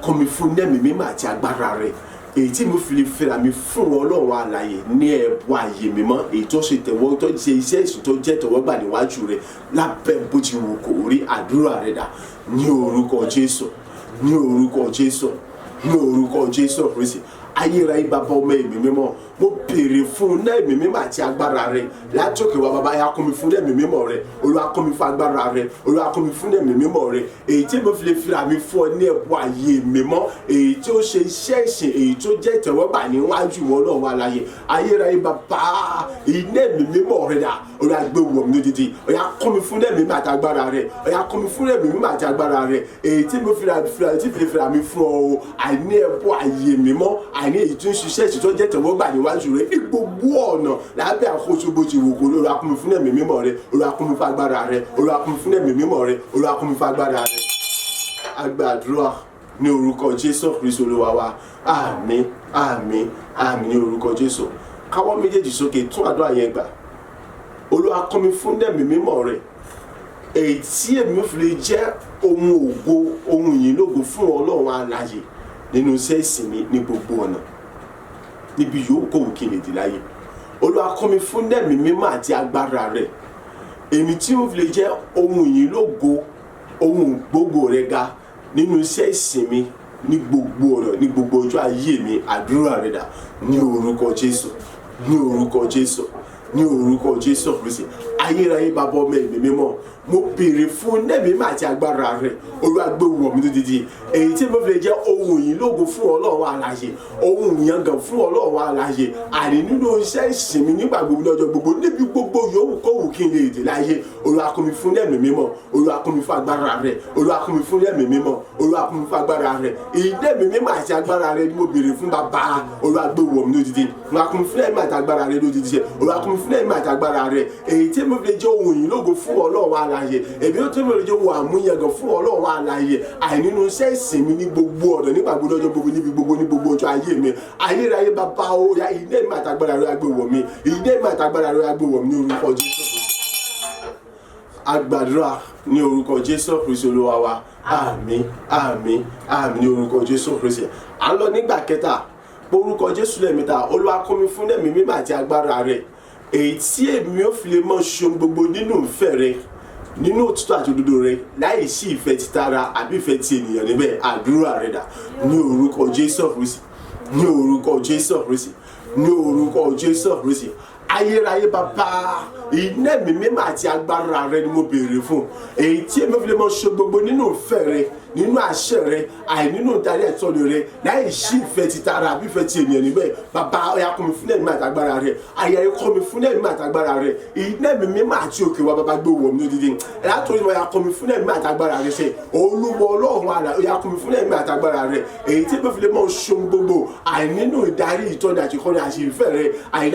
kọ́ mi fún ẹ̀mí mímọ́ àti agbára rẹ̀ èyí tí mo fi lè fẹ́ra mi fún Ọlọ́run alààyè ní ẹ̀bùn ààyè mímọ́ èyí tó ṣe tẹ̀wọ́ tó ṣe iṣẹ́ ìsìn tó jẹ́ tẹ̀wọ́gbà níwájú rẹ̀ lábẹ́ bó ti wù kó rí. Àdúrà rẹ̀ dà ní orúkọ Jésù, ní orúkọ Jésù, ní orúkọ Jésù Kristi. ayérayé bàbá ọmọ ẹ̀mí mímọ́ mo béèrè fún náà ẹ̀mí mímọ́ àti agbára rẹ láti òkè wá bàbá ya kún mi fún ẹ̀mí mímọ́ rẹ Olúwa kún mi fún agbára rẹ Olúwa kún mi fún ẹ̀mí mímọ́ rẹ èyí tí mo fi lè fira mi fún ọ ní ẹ̀bùn ayé mímọ́ èyí tí ó ṣe iṣẹ́ ìsìn èyí tó jẹ́ ìtẹ̀wọ́gbà níwájú wọn náà wà láyé ayérayé bàbá iná ẹ̀mí mímọ́ rẹ dà Olúwa gbé wọ̀ mí lódìdí Olúwa kún mi fún ẹ̀mí mímọ́ àti agbára rẹ Olúwa kún mi fún ẹ̀mí mímọ́ àti agbára rẹ èyí tí mo fi lè fira mi fún ọ àìní ẹ̀bùn ayé mímọ́ àìní èyí tó ń ṣiṣẹ́ ìsìn tó jẹ́ ìtẹ̀wọ́gbà níwájú rẹ ní gbogbo ọ̀nà lábẹ́ àkóso bó ti wò kó Olúwa kún mi fún ẹ̀mí mímọ́ rẹ Olúwa kún mi fún agbára rẹ Olúwa kún mi fún ẹ̀mí mímọ́ rẹ Olúwa kún mi fún agbára rẹ. A gba àdúrà ní orúkọ Jésù Kristi Olúwa wa àmín àmín àmín ní orúkọ Jésù káwọ́ méjèèjì sókè tún àdúrà yẹn gbà Olúwa kún mi fún ẹ̀mí mímọ́ rẹ èyí tí èmi fi lè jẹ́ ohun ògo ohun ìyìnlógo fún Ọlọ́run alààyè nínú iṣẹ́ ìsìn mi ní gbogbo ọ̀nà níbi yòówù kòwù kí n lè dì láyé Olúwa kún mi fún ẹ̀mí mímọ́ àti agbára rẹ èmi tí mo fi lè jẹ́ ohun ìyìnlógo ohun gbogbo rẹ ga nínú iṣẹ́ ìsìn mi ní gbogbo ọ̀nà ní gbogbo ọjọ́ ayé mi àdúrà rẹ dà ní orúkọ Jésù ní orúkọ Jésù ní orúkọ Jésù Kristi ayérayé bàbá ọmọ ẹ̀mí mímọ́ mo béèrè fún ẹ̀mí mímọ́ àti agbára rẹ Olúwa gbé wọ̀ mí lódìdí èyí tí mo fi lè jẹ́ ohun ìyìnlógo fún Ọlọ́run alààyè ohun ìyangàn fún Ọlọ́run alààyè àní nínú iṣẹ́ ìsìn mi nígbà gbogbo lọ́jọ́ gbogbo níbi gbogbo yòówù kówù kí n lè dé láyé Olúwa kún mi fún ẹ̀mí mímọ́ Olúwa kún mi fún agbára rẹ Olúwa kún mi fún ẹ̀mí mímọ́ Olúwa kún mi fún agbára rẹ èyí ẹ̀mí mímọ́ àti agbára rẹ ni mo béèrè fún bàbá Olúwa gbé wọ̀ mí lódìdí Olúwa kún mi fún ẹ̀mí àti agbára rẹ lódìdí Olúwa kún mi fún ẹ̀mí àti agbára rẹ èyí tí mo fi lè jẹ́ ohun ìyìnlógo fún Ọlọ́run alààyè èmi ó tí mo lè jẹ́ ohun àmúyangàn fún Ọlọ́run alààyè àìnínú iṣẹ́ ìsìn mi ní gbogbo ọ̀nà nígbà gbogbo ọjọ́ gbogbo níbi gbogbo ní gbogbo ọjọ́ ayé mi ayérayé bàbá o ya ìdí ẹ̀mí àti agbára rẹ agbé wọ̀ mí ìdí ẹ̀mí àti agbára rẹ agbé wọ̀ mí ní orúkọ Jésù agbàdúrà ní orúkọ Jésù Kristi Olúwa wa àmín àmín àmín ní orúkọ Jésù Kristi à ń lọ nígbà kẹta orúkọ Jésù lẹ́ẹ̀mẹ́ta Olúwa kún mi fún ẹ̀mí mímọ́ àti agbára rẹ èyí tí èmi ó fi lè mọ̀ ṣe gbogbo nínú ìfẹ́ rẹ nínú òtítọ́ àti òdodo rẹ láì sí ìfẹ́ ti tara àbí ìfẹ́ ti ènìyàn níbẹ̀ àdúrà rẹ dà ní orúkọ Jésù Kristi ní orúkọ Jésù Kristi ní orúkọ Jésù Kristi ayérayé bàbá iná ẹ̀mí mímọ́ àti agbára rẹ ni mo béèrè fún èyí tí èmi fi lè mọ̀ ṣe gbogbo nínú ìfẹ́ rẹ nínú àṣẹ rẹ nínú ìdarí ẹ̀tọ́ni rẹ láì sí ìfẹ́ ti tara àbí ìfẹ́ ti ènìyàn níbẹ̀ bàbá ọ̀yà kún mi fún ẹ̀mí àti agbára rẹ ayẹyẹ kún mi fún ẹ̀mí àti agbára rẹ iná ẹ̀mí mímọ́ àti òkè wa bàbá gbé wọ̀ mí lódìdí látòrí ọ̀yà kún mi fún ẹ̀mí àti agbára rẹ ṣe Olúwa Ọlọ́run àlà ọ̀yà kún mi fún ẹ̀mí àti agbára rẹ èyí tí èmi fi lè mọ̀ ṣe gbogbo nínú ìdarí ìtọ́ni àti ìkọ́ni àti ìfẹ́ rẹ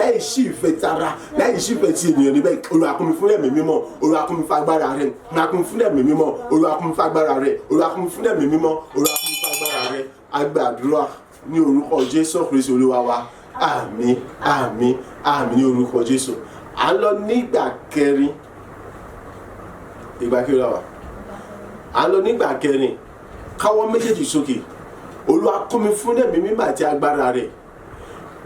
láì sí ìfẹ́ tara láì sí ìfẹ́ ti ènìyàn níbẹ̀ Olúwa kún mi fún ẹ̀mí mímọ́ Olúwa kún mi fún agbára rẹ Olúwa kún mi fún ẹ̀mí mímọ́ Olúwa kún mi fún agbára rẹ Olúwa kún mi fún ẹ̀mí mímọ́ Olúwa kún mi fún agbára rẹ agbàdúrà ní orúkọ Jésù Kristi Olúwa wa àmín àmín àmín ní orúkọ Jésù à ń lọ nígbà kẹrin ìgbà kẹrin wa à ń lọ nígbà kẹrin káwọ́ méjèèjì sókè Olúwa kún mi fún ẹ̀mí mímọ́ àti agbára rẹ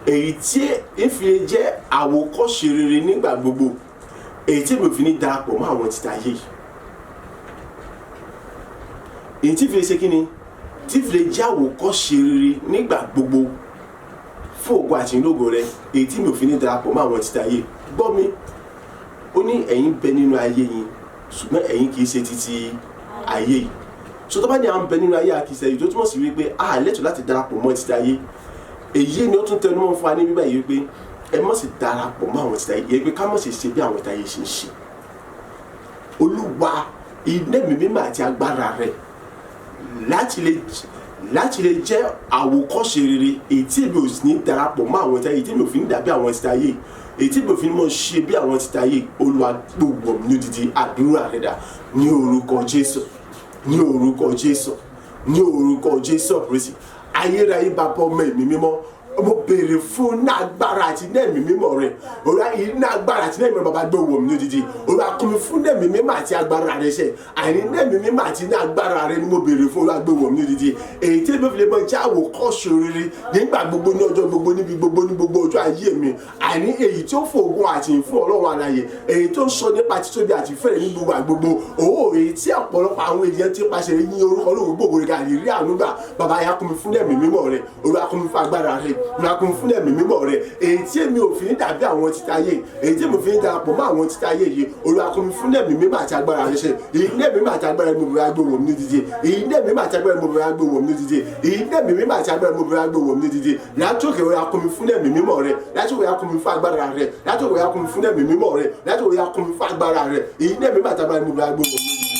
èyí tí ìfìlẹ̀ jẹ́ àwòkọ́ṣe rere nígbà gbogbo èyí tí mo fi ní darapọ̀ mọ́ àwọn títa ayé èyí tí ìfìlẹ̀ ṣe kí ni tí ìfìlẹ̀ jẹ́ àwòkọ́ṣe rere nígbà gbogbo fún ògo àti ìlógo rẹ èyí tí mo fi ní darapọ̀ mọ́ àwọn títa ayé gbọ́ mi ó ní ẹ̀yin bẹ nínú ayé yín ṣùgbọ́n ẹ̀yin kì í ṣe títí ayé yìí so tó bá ní à ń bẹ nínú ayé àkìsẹ́ yìí tó túmọ̀ sí wípé a lẹ́tọ̀ọ́ láti darapọ̀ mọ́ títa ayé èyí ni ó tún tẹnu mọ́ fún wa ní bíbá yìí pé ẹ má sì darapọ̀ mọ́ àwọn títa yìí pé ká má sì ṣe bí àwọn títa yìí ṣe ń ṣe Olúwa iná ẹ̀mí mímọ́ àti agbára rẹ láti lè jẹ́ àwòkọ́ṣe rere èyí tí èmi ò sì ní darapọ̀ mọ́ àwọn títa yìí tí èmi ò fi ní dàbí àwọn títa yìí èyí tí èmi ò fi ní mọ̀ ṣe bí àwọn títa yìí Olúwa gbogbo mi lódìdí àdúrà rẹ dà ní orúkọ Jésù ní orúkọ Jésù ní orúkọ Jésù Kristi ayérayé bàbá ọmọ ẹ̀mí mímọ́ mo béèrè fún ní agbára àti ní ẹ̀mí mímọ́ rẹ̀ Olúwa ní agbára àti ní ẹ̀mí mímọ́ bàbá gbé wọ̀ mí lódìdí Olúwa kún mi fún ní ẹ̀mí mímọ́ àti agbára rẹ̀ ṣe àìní ní ẹ̀mí mímọ́ àti ní agbára rẹ̀ ni mo béèrè fún Olúwa gbé wọ̀ mí lódìdí èyí tí èmi fi lè mọ jẹ́ àwòkọ́ṣe rere nígbà gbogbo ní ọjọ́ gbogbo níbi gbogbo ní gbogbo ọjọ́ ayé mi àìní èyí tí ó fòògùn àti ìfún Ọlọ́run alààyè èyí tó ń sọ nípa títóbi àti ìfẹ́ rẹ̀ ní gbogbo àgbogbo òwò èyí tí ọ̀pọ̀lọpọ̀ àwọn ènìyàn ti pàṣẹ yín orúkọ Ọlọ́run gbogbo rẹ̀ gàrí rí àánú gbà bàbá ya kún mi fún ẹ̀mí mímọ́ rẹ̀ Olúwa kún mi fún agbára rẹ̀ Olúwa kún mi fún ẹ̀mí mímọ́ rẹ̀ èyí tí èmi ò fi ní dàbí àwọn títáyé èyí tí èmi ò fi ní darapọ̀ mọ́ àwọn títáyé yìí Olúwa kún mi fún ẹ̀mí mímọ́ àti agbára rẹ̀ ṣe èyí ní ẹ̀mí mímọ́ àti agbára mo bẹ̀rẹ̀ agbó wọ̀m ní dídí èyí ní ẹ̀mí mímọ́ àti agbára mo bẹ̀rẹ̀ agbó wọ̀m ní dídí èyí ní ẹ̀mí mímọ́ àti agbára mo bẹ̀rẹ̀ agbó wọ̀m ní dídí látòkè Olúwa kún mi fún ẹ̀mí mímọ́ rẹ̀ látòkè Olúwa kún mi fún agbára rẹ̀ látòkè Olúwa kún mi fún ẹ̀mí mímọ́ rẹ̀ látòkè Olúwa kún mi fún agbára rẹ̀ èyí ní ẹ̀mí mímọ́ àti agbára mo bẹ̀rẹ̀ agbó wọ̀m ní dídí.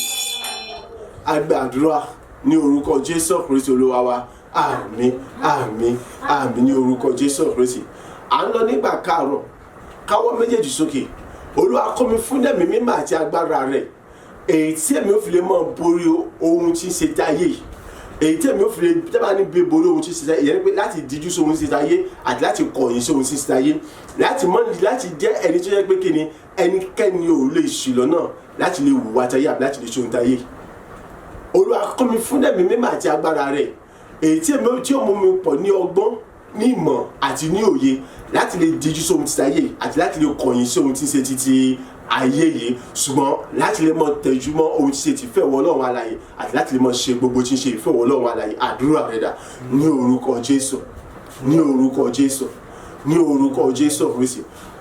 Àdúrà ní orúkọ Jésù Kristi Olúwa wa àmín àmín àmín ní orúkọ Jésù Kristi à ń lọ nígbà karùn-ún káwọ́ méjèèjì sókè Olúwa kún mi fún ẹ̀mí mímọ́ àti agbára rẹ̀ èyí tí èmi ò fi lè mọ borí ohun tí ń ṣe táyé yìí èyí tí èmi ò fi lè dábàá ní bí borí ohun tí ń ṣe táyé ìyẹn pé láti díjú sóhun tí ń ṣe táyé àti láti kọ̀yìn sóhun tí ń ṣe táyé láti jẹ́ ẹni tó yẹ pé kí ni ẹnikẹ́ni ò lè ṣìlọ náà láti lè hùwà táyé àbí láti lè ṣohun táyé Olúwa kún mi fún ẹ̀mí mímọ́ àti agbára rẹ̀ èyí tí ó mú mi pọ̀ ní ọgbọ́n ní ìmọ̀ àti ní òye láti lè díjú sóhun tí táyé àti láti lè kọ̀yìn sóhun tí ń ṣe títí ayé yìí ṣùgbọ́n láti lè mọ tẹjú mọ́ ohun tí ṣe ti fẹ́ wọ Ọlọ́run alààyè àti láti lè mọ ṣe gbogbo tí ń ṣe ìfẹ́ wọ Ọlọ́run alààyè àdúrà rẹ̀ dà ní orúkọ Jésù ní orúkọ Jésù ní orúkọ Jésù Kristi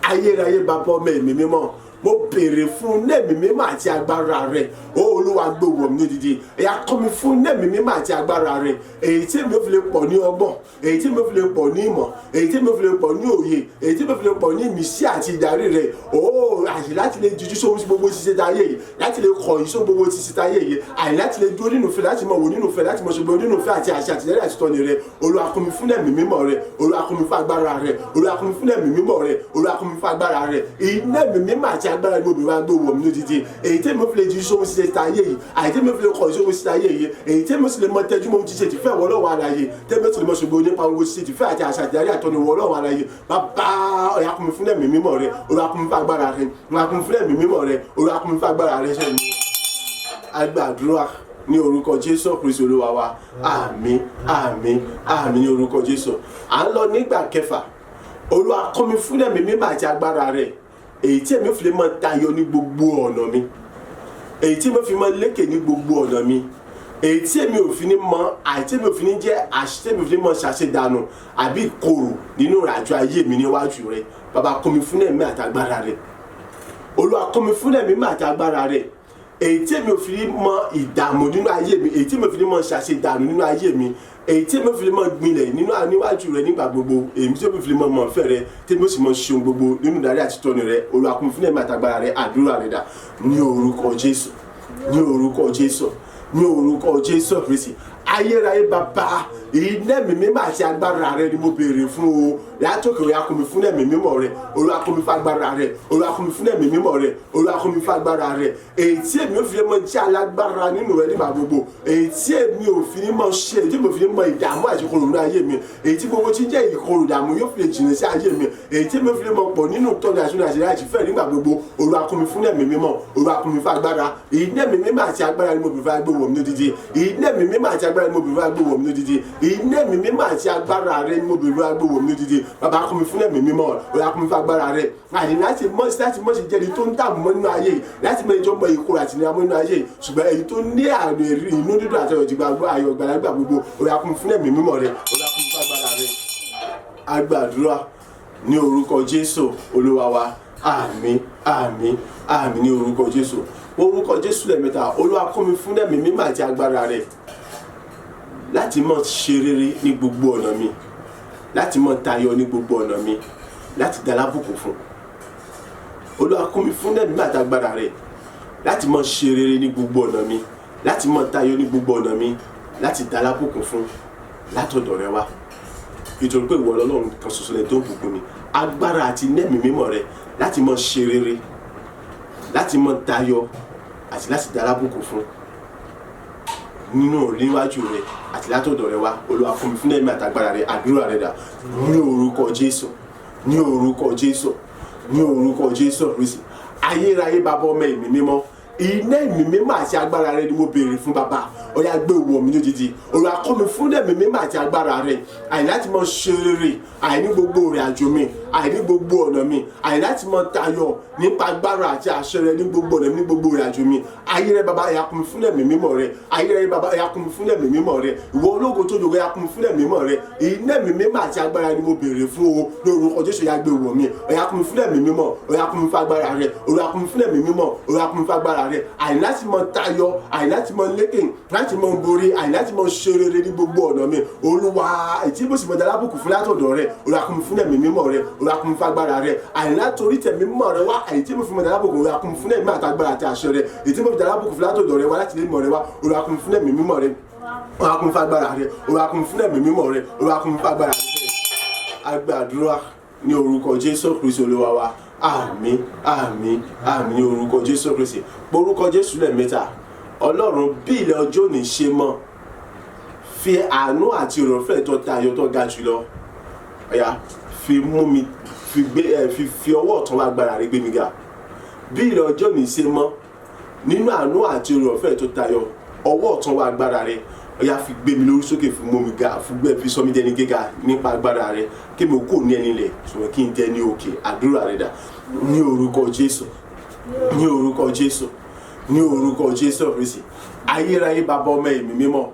ayérayé bàbá ọmọ ẹ̀mí mímọ́ mo béèrè fún ẹ̀mí mímọ́ àti agbára rẹ̀ ó Olúwa gbé wọ̀ mí lódìdí ẹ̀yà kọ́ mi fún ẹ̀mí mímọ́ àti agbára rẹ̀ èyí tí mi ò fi lè pọ̀ ní ọgbọ́n èyí tí mi ò fi lè pọ̀ ní ìmọ̀ èyí tí mi ò fi lè pọ̀ ní òye èyí tí mi ò fi lè pọ̀ ní ìmísí àti ìdarí rẹ̀ ó àyè láti lè jíjú sóhun sí gbogbo ṣiṣẹ́ táyé yìí láti lè kọ̀yìn sóhun gbogbo ṣiṣẹ́ táyé yìí àyè láti lè dúró nínú ìfẹ́ láti mọ̀ wò nínú ìfẹ́ láti mọ̀ ṣùgbọ́n nínú ìfẹ́ àti àṣà àtìlẹ́yìn àti tọ́ni rẹ̀ Olúwa kún mi fún ẹ̀mí mímọ́ rẹ̀ Olúwa kún mi fún agbára rẹ̀ Olúwa kún mi fún ẹ̀mí mímọ́ rẹ̀ Olúwa kún mi fún agbára rẹ̀ ìní ẹ̀mí mímọ́ àti agbára ni mo bẹ̀rẹ̀ gbé wọ̀ mí lódìdí èyí tí mo fi lè jíjú sóhun ṣiṣẹ́ táyé yìí àyè tí mo fi lè kọ̀yìn sóhun ṣiṣẹ́ táyé yìí èyí tí mo sì lè mọ tẹjú mọ́ ohun tí ṣe ti fẹ́ wọ Ọlọ́run alààyè tí mo sì lè mọ ṣùgbọ́n nípa ohun tí ṣe ti fẹ́ àti àṣà àtìlẹ́yìn àtọ́ni wọ Ọlọ́run alààyè bàbá ọ̀yà kún mi fún ẹ̀mí mímọ́ rẹ̀ Olúwa kún mi fún agbára rẹ̀ Olúwa kún mi fún ẹ̀mí mímọ́ rẹ̀ Olúwa kún mi fún agbára rẹ̀ ṣẹ́ni agbàdúrà ní orúkọ Jésù Kristi Olúwa wa àmín àmín àmín ní orúkọ Jésù à ń lọ nígbà kẹfà Olúwa kún mi fún ẹ̀mí mímọ́ àti agbára rẹ̀ èyí tí èmi fi lè mọ tayọ ní gbogbo ọ̀nà mi èyí tí mo fi mọ lékè ní gbogbo ọ̀nà mi èyí tí èmi ò fi ní mọ àti èmi ò fi ní jẹ́ àṣìṣe èmi ò fi ní mọ ṣàṣedànù àbí ìkorò nínú ìrìnàjò ayé mi níwájú rẹ bàbá kún mi fún ẹ̀mí àti agbára rẹ Olúwa kún mi fún ẹ̀mí àti agbára rẹ èyí tí èmi ò fi ní mọ ìdààmú nínú ayé mi èyí tí èmi ò fi ní mọ ṣàṣedànù nínú ayé mi èyí tí èmi ò fi ní mọ gbilẹ̀ nínú níwájú rẹ nígbà gbogbo èyí tí èmi ò fi ní mọ mọ̀ fẹ́ rẹ tí èmi ò sì mọ ṣeun gbogbo nínú ìdarí àti tọ́ni rẹ Olúwa kún mi fún ẹ̀mí àti agbára rẹ àdúrà rẹ dà ní orúkọ Jésù ní orúkọ Jésù ní orúkọ Jésù Kristi ayérayé bàbá ìní ẹ̀mí mímọ́ àti agbára rẹ ni mo béèrè fún o látòkè Olúwa kún mi fún ẹ̀mí mímọ́ rẹ Olúwa kún mi fún agbára rẹ Olúwa kún mi fún ẹ̀mí mímọ́ rẹ Olúwa kún mi fún agbára rẹ èyí tí èmi ò fi lè mọ jẹ́ alágbára nínú rẹ nígbà gbogbo èyí tí èmi ò fi ní mọ ṣe èyí tí mo fi ní mọ ìdààmú àti ìkorò nínú ayé mi èyí tí gbogbo tí ń jẹ́ ìkorò ìdààmú yóò fi lè jìnnà sí ayé mi èyí tí èmi ò fi lè mọ pọ̀ nínú tọ́ni àti àti fẹ́ nígbà gbogbo Olúwa kún mi fún ẹ̀mí mímọ́ Olúwa kún mi fún agbára ìní ẹ̀mí mímọ́ àti agbára ni mo bèrè fún agbóhùn mi lódìdí ìní ẹ̀mí mímọ́ àti agbára ni mo bèrè fún agbóhùn mi lódìdí ìní ẹ̀mí mímọ́ àti agbára rẹ ni mo bèrè fún agbóhùn mi lódìdí bàbá kún mi fún ẹ̀mí mímọ́ Olúwa kún mi fún agbára rẹ àní láti mọ̀ sí jẹ́ni tó ń dààmú mọ́ nínú ayé láti mọ ìjọ mọ ìkorò àti ìnira mọ́ nínú ayé ṣùgbọ́n èyí tó ní àrùn èrè inú dídùn àti ọ̀jìgbà ayọ̀ gbàlagbà gbogbo Olúwa kún mi fún ẹ̀mí mímọ́ rẹ Olúwa kún mi fún agbára rẹ agbàdúrà ní orúkọ Jésù Olúwa wa àmín àmín àmín ní orúkọ Jésù orúkọ Jésù lẹ́ẹ̀mẹ́ta Olúwa kún mi fún ẹ̀mí mímọ́ àti agbára rẹ láti mọ̀ ṣe rere ní gbogbo ọ̀nà mi láti mọ̀ tayọ ní gbogbo ọ̀nà mi láti dá lábùkún fún Olúwa kún mi fún ẹ̀mí àti agbára rẹ láti mọ̀ ṣe rere ní gbogbo ọ̀nà mi láti mọ̀ tayọ ní gbogbo ọ̀nà mi láti dá lábùkún fún látọ̀dọ̀ rẹ wá nítorí pé ìwọ Ọlọ́run kan ṣoṣo lẹ tó ń bùkún mi agbára àti ẹ̀mí mímọ́ rẹ láti mọ̀ ṣe rere láti mọ̀ tayọ àti láti dá lábùkún fún nínú níwájú rẹ àti látọ̀dọ̀ rẹ wá. Olúwa fún mi fún ẹ̀mí àtàgbára rẹ. Àdúrà rẹ dà ní orúkọ Jésù, ní orúkọ Jésù, ní orúkọ Jésù Kristi. Ayérayé bàbá ọmọ ẹ̀mí mímọ́, iná ẹ̀mí mímọ́ àti agbára rẹ ni mo béèrè fún bàbá. Ó yá gbé wọ̀ mí lójijì. Olúwa kọ́ mi fún ẹ̀mí mímọ́ àti agbára rẹ. Àní láti mọ ṣe rere, àní gbogbo ìrìn àjò mi, àní gbogbo ọ̀nà mi, àní láti mọ tayọ nípa agbára àti àṣẹ rẹ ní gbogbo ọ̀nà ní gbogbo ìrìn àjò mi. Ayé rẹ bàbá, ẹ̀yà kún mi fún ẹ̀mí mímọ́ rẹ. Ayé rẹ bàbá, ẹ̀yà kún mi fún ẹ̀mí mímọ́ rẹ. Ìwọ ológo tó jòkó, ẹ̀yà kún mi fún ẹ̀mí mímọ́ rẹ. Iná ẹ̀mí mímọ́ àti agbára ni mo béèrè fún o lórúkọ Jésù. Yá gbé wọ̀ mí. Ẹ̀yà kún mi fún ẹ̀mí mímọ́, ẹ̀yà kún mi fún agbára rẹ. Olúwa kún mi fún ẹ̀mí mímọ́, ẹ̀yà kún mi fún agbára rẹ. Àní láti mọ tayọ, àní láti mọ lékè, láti mọ borí, àní láti mọ ṣe rere ní gbogbo ọ̀nà mi. Olúwa ètí bó sì mọ dalábùkù fún látọ̀dọ̀ rẹ. Olúwa kún mi fún ẹ̀mí mímọ́ rẹ. Olúwa kún mi fún agbára rẹ. Àní látorí tẹ̀mí mímọ́ rẹ wá, àní tí mo fi mọ dalábùkù. Olúwa kún mi fún ẹ̀mí àtàgbára àti àṣẹ rẹ. Ètí mo fi dalábùkù fún látọ̀dọ̀ rẹ wá láti lé mọ̀ rẹ wá. Olúwa kún mi fún ẹ̀mí mímọ́ rẹ. Olúwa kún mi fún agbára rẹ. Olúwa kún mi fún ẹ̀mí mímọ́ rẹ. Olúwa kún mi fún agbára rẹ. Àgbàdúrà ní orúkọ Jésù Kristi Olúwa wa. Àmín, àmín, àmín ní orúkọ Jésù Kristi. Orúkọ Jésù lẹ́ẹ̀mẹ́ta. Ọlọ́run bí ilẹ̀ ọjọ́ òní ṣe mọ́, fi àánú àti ìrọ̀fẹ́ tó tayọ tó ga jùlọ. Ọ̀yá fi mú mi fi ọwọ́ ọ̀tún wá agbára rẹ gbé mi ga. Bí ilẹ̀ ọjọ́ òní ṣe mọ́, nínú àánú àti ìrọ̀fẹ́ tó tayọ, ọwọ́ ọ̀tún wá agbára rẹ. Ọ̀yá fi gbé mi lórí sókè, fi mú mi ga, fi sọ mí dẹni gíga nípa agbára rẹ. Kí mi kò ní ẹni lẹ̀ ṣùgbọ́n kí n dẹ ní òkè. Àdúrà rẹ dà ní orúkọ Jésù, ní orúkọ Jésù, ní orúkọ Jésù Kristi. Ayérayé bàbá ọmọ ẹ̀mí mímọ́,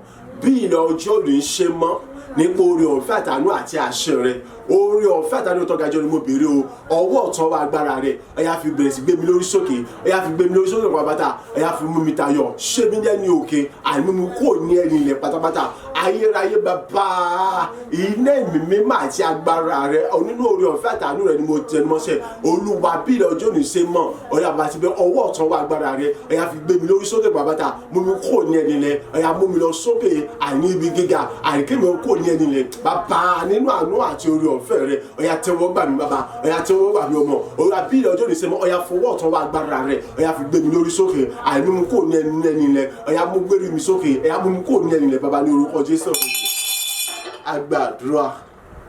bí ilẹ̀ ọjọ́ òní ṣe mọ́ nípa oore ọ̀fẹ́ àtàánú àti àṣẹ rẹ. Oore ọ̀fẹ́ àtàánú tó ga jọ ni mo béèrè o. Ọwọ́ ọ̀tún wa agbára rẹ. Ọ̀yá fi bẹ̀rẹ̀ sí gbé mi lórí sókè. Ọ̀yá fi gbé mi lórí sókè pátápátá. Ọ̀yá fi mú mi tayọ. Ṣé mi ní òkè, àní mímú kò ní ẹni ilẹ̀ pátápátá. Ayérayé bàbá, iná ẹ̀mí mímọ́ àti agbára rẹ, nínú oore ọ̀fẹ́ àtàánú rẹ ni mo tẹnu mọ́ṣẹ́. Olúwa bí ilẹ̀ ọjọ́ òní ṣe mọ́, ọ̀yá bá ti bẹ ọwọ́ ọ̀tún wa agbára rẹ. Ọ̀yá fi gbé mi lórí sókè pátápátá. Mú mi kò ní ẹni ilẹ̀. Ọ̀yá mú mi lọ sókè, àní ibi gíga, àní kí mi kò ní ẹni ilẹ̀. Bàbá nínú àánú àti oore ọ̀fẹ́ rẹ, ọ̀yá tẹ́wọ́ gbà mí bàbá, ọ̀yá tẹ́wọ́ gbà mí ọmọ. Ọ̀yá bí ilẹ̀ ọjọ́ òní ṣe mọ́, ọ̀yá fọwọ́ ọ̀tún wa agbára rẹ. Ọ̀yá fi gbé mi lórí sókè, àní mú kò ní ẹni ilẹ̀. Ọ̀yá mú gbé mi sókè, ọ̀yá mú kò ní ẹni ilẹ̀ bàbá ní orúkọ Jésù. Àgbàdúrà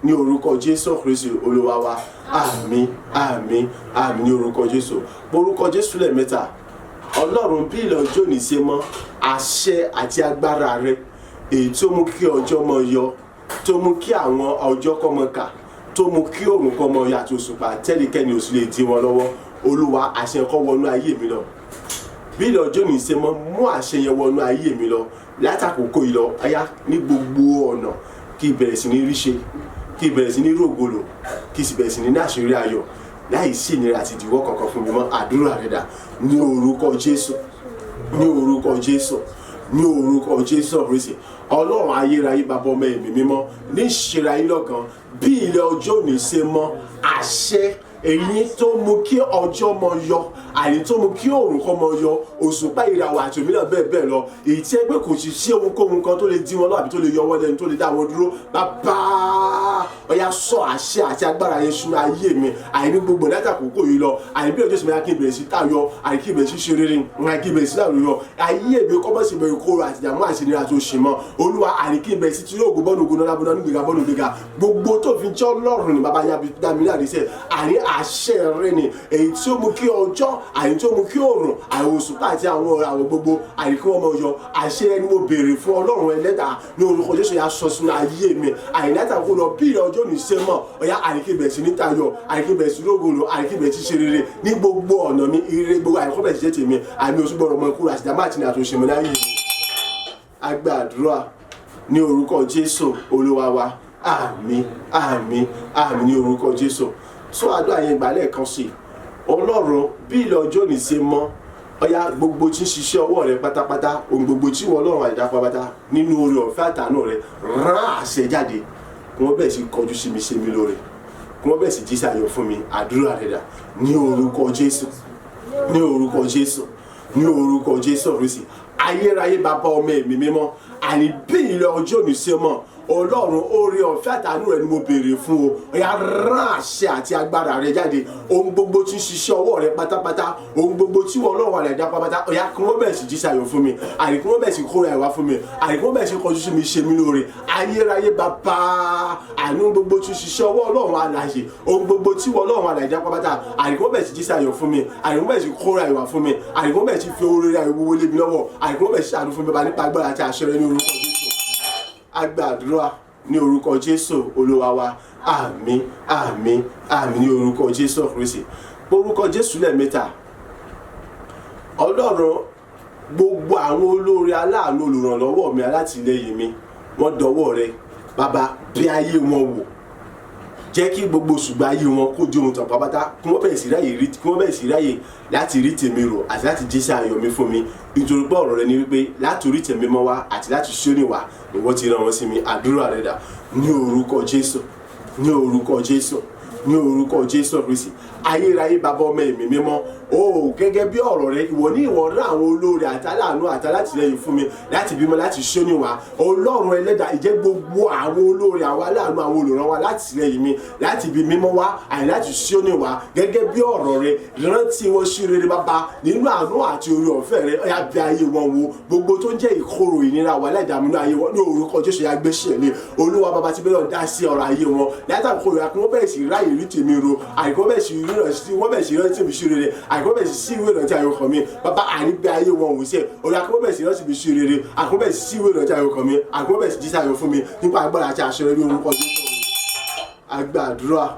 ní orúkọ Jésù Kristi Olúwa wa. Àmín, àmín, àmín ní orúkọ Jésù. Orúkọ Jésù lẹ́ẹ̀mẹ́ta. Ọlọ́run bí ilẹ̀ ọjọ́ òní ṣe mọ́, àṣẹ àti agbára rẹ èyí tó mú kí ọjọ́ mọ́ yọ, tó mú kí àwọn ọjọ́ kọ́ mọ́ kà, tó mú kí òrùn kọ́ mọ́ yọ àti òṣùpá tẹ́lẹ̀kẹ́ni ò sì lè dí wọn lọ́wọ́. Olúwa àṣẹ kó wọnú ayé mi lọ. Bí ilẹ̀ ọjọ́ òní ṣe mọ́, mú àṣẹ yẹn wọnú ayé mi lọ látàkókò yìí lọ. Ọ̀yá ní gbogbo ọ̀nà kí ìbẹ̀rẹ̀ sí ní rí ṣe, kí ìbẹ̀rẹ̀ sí ní rògbòlò, kí ìbẹ̀rẹ̀ sí ní àṣírí ayọ̀ láì sí ìnira àti ìdíwọ́ kankan fún mi mọ́. Àdúrà rẹ dà ní orúkọ Jésù, ní orúkọ Jésù, ní orúkọ Jésù Kristi. Ọlọ́run ayérayé bàbá ọmọ ẹ̀mí mímọ́, ní ìṣera yín lọ́kàn, bí ilẹ̀ ọjọ́ òní ṣe mọ́, àṣẹ èyí tó mú kí ọjọ́ mọ yọ, àní tó mú kí òòrùn kọ́ mọ yọ, òṣùpá ìràwọ̀ àti òmíràn bẹ́ẹ̀ bẹ́ẹ̀ lọ, èyí tí ẹgbẹ́ kò sì sí ohunkóhun kan tó lè dí wọn lọ àbí tó lè yọ wọ́n lẹ́nu, tó lè dá wọn dúró. Bàbá ọ̀yá sọ àṣẹ àti agbára yẹn sínú ayé mi, àní gbogbo láti àkókò yìí lọ, àní bí ọjọ́ sì máa kí n bẹ̀rẹ̀ sí tayọ, àní kí n bẹ̀rẹ̀ sí ṣe rere, àní kí n bẹ̀rẹ̀ sí láwùjọ ayé mi kọ́ bọ́ sí bẹ̀rẹ̀ kóró àti ìdààmú àti ìnira tó ṣe mọ́. Olúwa àní kí n bẹ̀rẹ̀ sí tí yóò gbọ́ nùgbọ́n náà bọ́nà nígbà bọ́nù gbéga gbogbo tó fi jẹ́ Ọlọ́run ní bàbá yá dá mi láàrin sẹ́, àní àṣẹ rẹ ni èyí tí ó mú kí ọjọ́, àní tí ó mú kí òòrùn, àwọn òṣùpá àti àwọn àwọn gbogbo àní kí wọ́n mọ yọ. Àṣẹ ẹni mo béèrè fún Ọlọ́run ẹlẹ́dàá ní orúkọ Jésù yà sọ sínú ayé mi, àní látà kó lọ bí ọjọ́ ní ṣe mọ̀. Ọ̀yá àní kí bẹ̀rẹ̀ sí ní tayọ̀, àní kí bẹ̀rẹ̀ sí rógòlò, àní kí bẹ̀rẹ̀ sí ṣe rere ní gbogbo ọ̀nà mi, ire gbogbo àìkọ́ bẹ̀rẹ̀ sí jẹ́ tèmi, àmì oṣù gbọ́dọ̀ mọ ikú àti ìdààmú àti ìnira tó ṣe mọ́ láyé mi. Àgbàdúrà ní orúkọ Jésù Olúwa wa. Àmín, àmín, àmín ní orúkọ Jésù. Sọ àdúrà yẹn gbà lẹ́ẹ̀kan sí. Ọlọ́run bí ilẹ̀ ọjọ́ ní ṣe mọ́, ọ̀yá gbogbo tí ń ṣiṣẹ́ ọwọ́ rẹ pátápátá, ohun gbogbo tí wọ́n Ọlọ́run àdá pátápátá nínú oore ọ̀fẹ́ àtàánú rẹ, rán àṣẹ jáde kí wọ́n bẹ̀rẹ̀ sí kọjú sí mi, ṣe mí lóore, kí wọ́n bẹ̀rẹ̀ sí jí sáyọ̀ fún mi. Àdúrà rẹ dà ní orúkọ Jésù, ní orúkọ Jésù, ní orúkọ Jésù Kristi. Ayérayé bàbá ọmọ ẹ̀mí mímọ́, àní bí ilẹ̀ ọjọ́ ní ṣe mọ́, Ọlọ́run oore ọ̀fẹ́ àtàánú rẹ ni mo béèrè fún o. Ó yá rán àṣẹ àti agbára rẹ jáde. Ohun gbogbo tí ń ṣiṣẹ́ ọwọ́ rẹ pátápátá, ohun gbogbo tí wọ́n Ọlọ́run àlẹ́ dá pátápátá, ó yá kí wọ́n bẹ̀rẹ̀ sí jíṣẹ́ ayọ̀ fún mi, àní kí wọ́n bẹ̀rẹ̀ sí kóra ìwà fún mi, àní kí wọ́n bẹ̀rẹ̀ sí kọjú sí mi ṣe mí lóore. Ayérayé bàbá, àní ohun gbogbo tí ń ṣiṣẹ́ ọwọ́ Ọlọ́run alààyè, ohun gbogbo tí wọ́n Ọlọ́run àlẹ́ dá pátápátá, àní kí wọ́n bẹ̀rẹ̀ sí jíṣẹ́ ayọ̀ fún mi, àní kí wọ́n bẹ̀rẹ̀ sí kóra ìwà fún mi, àní kí wọ́n bẹ̀rẹ̀ sí fi oore rẹ̀ wíwó lé mi lọ́wọ́, àní kí wọ́n bẹ̀rẹ̀ sí ṣàánú fún mi bá nípa agbára àti àṣẹ rẹ ní orúkọ Jésù. A gba àdúrà ní orúkọ Jésù Olúwa wa. Àmín, àmín, àmín ní orúkọ Jésù Kristi. Orúkọ Jésù lẹ́ẹ̀mẹ́ta. Ọlọ́run, gbogbo àwọn olóore aláàánú olùrànlọ́wọ́ mi alátìlẹ́yìn mi, wọ́n dọwọ́ rẹ. Bàbá, bí ayé wọn wò, jẹ́ kí gbogbo ṣùgbọ́n ayé wọn kó di ohun tàn pápátá, kí wọ́n bẹ̀rẹ̀ sí ráyè láti rí tèmi rò àti láti jíṣẹ́ ayọ̀ mi fún mi. Nítorí pé ọ̀rọ̀ rẹ ni wípé láti orí tèmi mọ́ wá àti láti ṣóní wá ni wọ́n ti rán wọn sí mi. Àdúrà rẹ dà ní orúkọ Jésù, ní orúkọ Jésù, ní orúkọ Jésù Kristi. Ayérayé bàbá ọmọ ẹ̀mí mímọ́, o gẹ́gẹ́ bí ọ̀rọ̀ rẹ, ìwọ ní ìwọ rán àwọn olóore àtàláàánú àtàlátìlẹ́yìn fún mi láti bímọ láti ṣóní wá. Ọlọ́run ẹlẹ́dàá, ìjẹ́ gbogbo àwọn olóore, àwọn aláàánú, àwọn olùrànwá látìlẹ́yìn mi láti bí mímọ́ wá àti láti ṣóní wá gẹ́gẹ́ bí ọ̀rọ̀ rẹ, rántí wọn sí rere bàbá nínú àánú àti oore ọ̀fẹ́ rẹ. Ó yá bí ayé wọn wò, gbogbo tó ń jẹ́ ìkorò ìnira wà láìdààmú ní ayé wọn ní orúkọ Jésù. Yá gbéṣẹ́ lé Olúwa bàbá tí bẹ́ẹ̀ dá sí ọ̀rọ̀ ayé wọn látàkùn kó yà kí wọ́n bẹ̀rẹ̀ sí ráyè rí tèmi ro, àìkọ́ bẹ̀rẹ̀ sí rántí mi sí rere, àìkọ́ bẹ̀rẹ̀ sí ìwé ìrántí ayọ̀ kan mi. Bàbá, ànígbé ayé wọn wò sí ẹ̀, ọ̀rọ̀ àkọ́ bẹ̀rẹ̀ sí rántí mi sí rere, àkọ́ bẹ̀rẹ̀ sí ìwé ìrántí ayọ̀ kan mi, àkọ́ bẹ̀rẹ̀ sí jíṣẹ́ ayọ̀ fún mi nípa agbára àti àṣẹ ní orúkọ Jésù. A gba àdúrà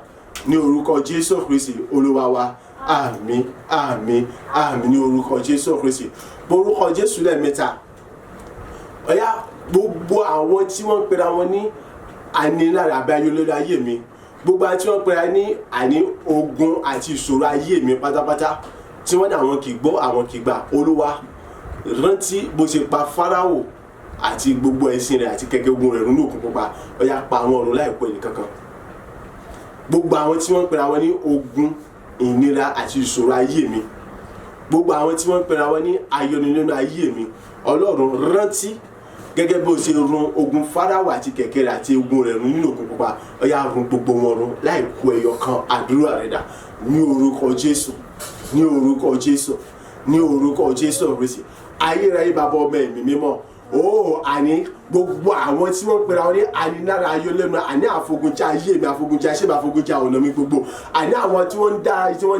ní orúkọ Jésù Kristi Olúwa wa. Àmín, àmín, àmín ní orúkọ Jésù Kristi. Orúkọ Jésù lẹ́ẹ̀mẹ́ta. Ó yá gbogbo àwọn tí wọ́n ń pera wọn ní anilára àbí ayọ̀lẹ́lẹ́ ayé mi, gbogbo àti wọ́n pera ní àní ogun àti ìṣòro ayé mi pátápátá, tí wọ́n ní àwọn kì í gbọ́ àwọn kì í gbà. Olúwa, rántí bó ṣe pa Fáráò àti gbogbo ẹṣin rẹ̀ àti kẹ̀kẹ́ ogun rẹ̀ nínú òkun pupa. Ó yá pa àwọn ọ̀run láìpẹ́ nìkankan. Gbogbo àwọn tí wọ́n pera wọn ní ogun ìnira àti ìṣòro ayé mi, gbogbo àwọn tí wọ́n pera wọn ní ayọ̀nilẹ́nu ayé mi, Ọlọ́run rántí gẹ́gẹ́ bó ṣe run ogun Fáráò àti kẹ̀kẹ́ rẹ̀ àti ogun rẹ̀ run nínú òkun pupa. Ó yá run gbogbo wọn run láì kù ẹyọ kan. Àdúrà rẹ dà ní orúkọ Jésù, ní orúkọ Jésù, ní orúkọ Jésù Kristi. Ayérayé bàbá ọmọ ẹ̀mí mímọ́, àní gbogbo àwọn tí wọ́n pera wọn ní anilára ayọ̀lẹ́nu, àní àfogunjà ayé mi, àfogunjà iṣẹ́ mi, àfogunjà ọ̀nà mi gbogbo, àní àwọn tí wọ́n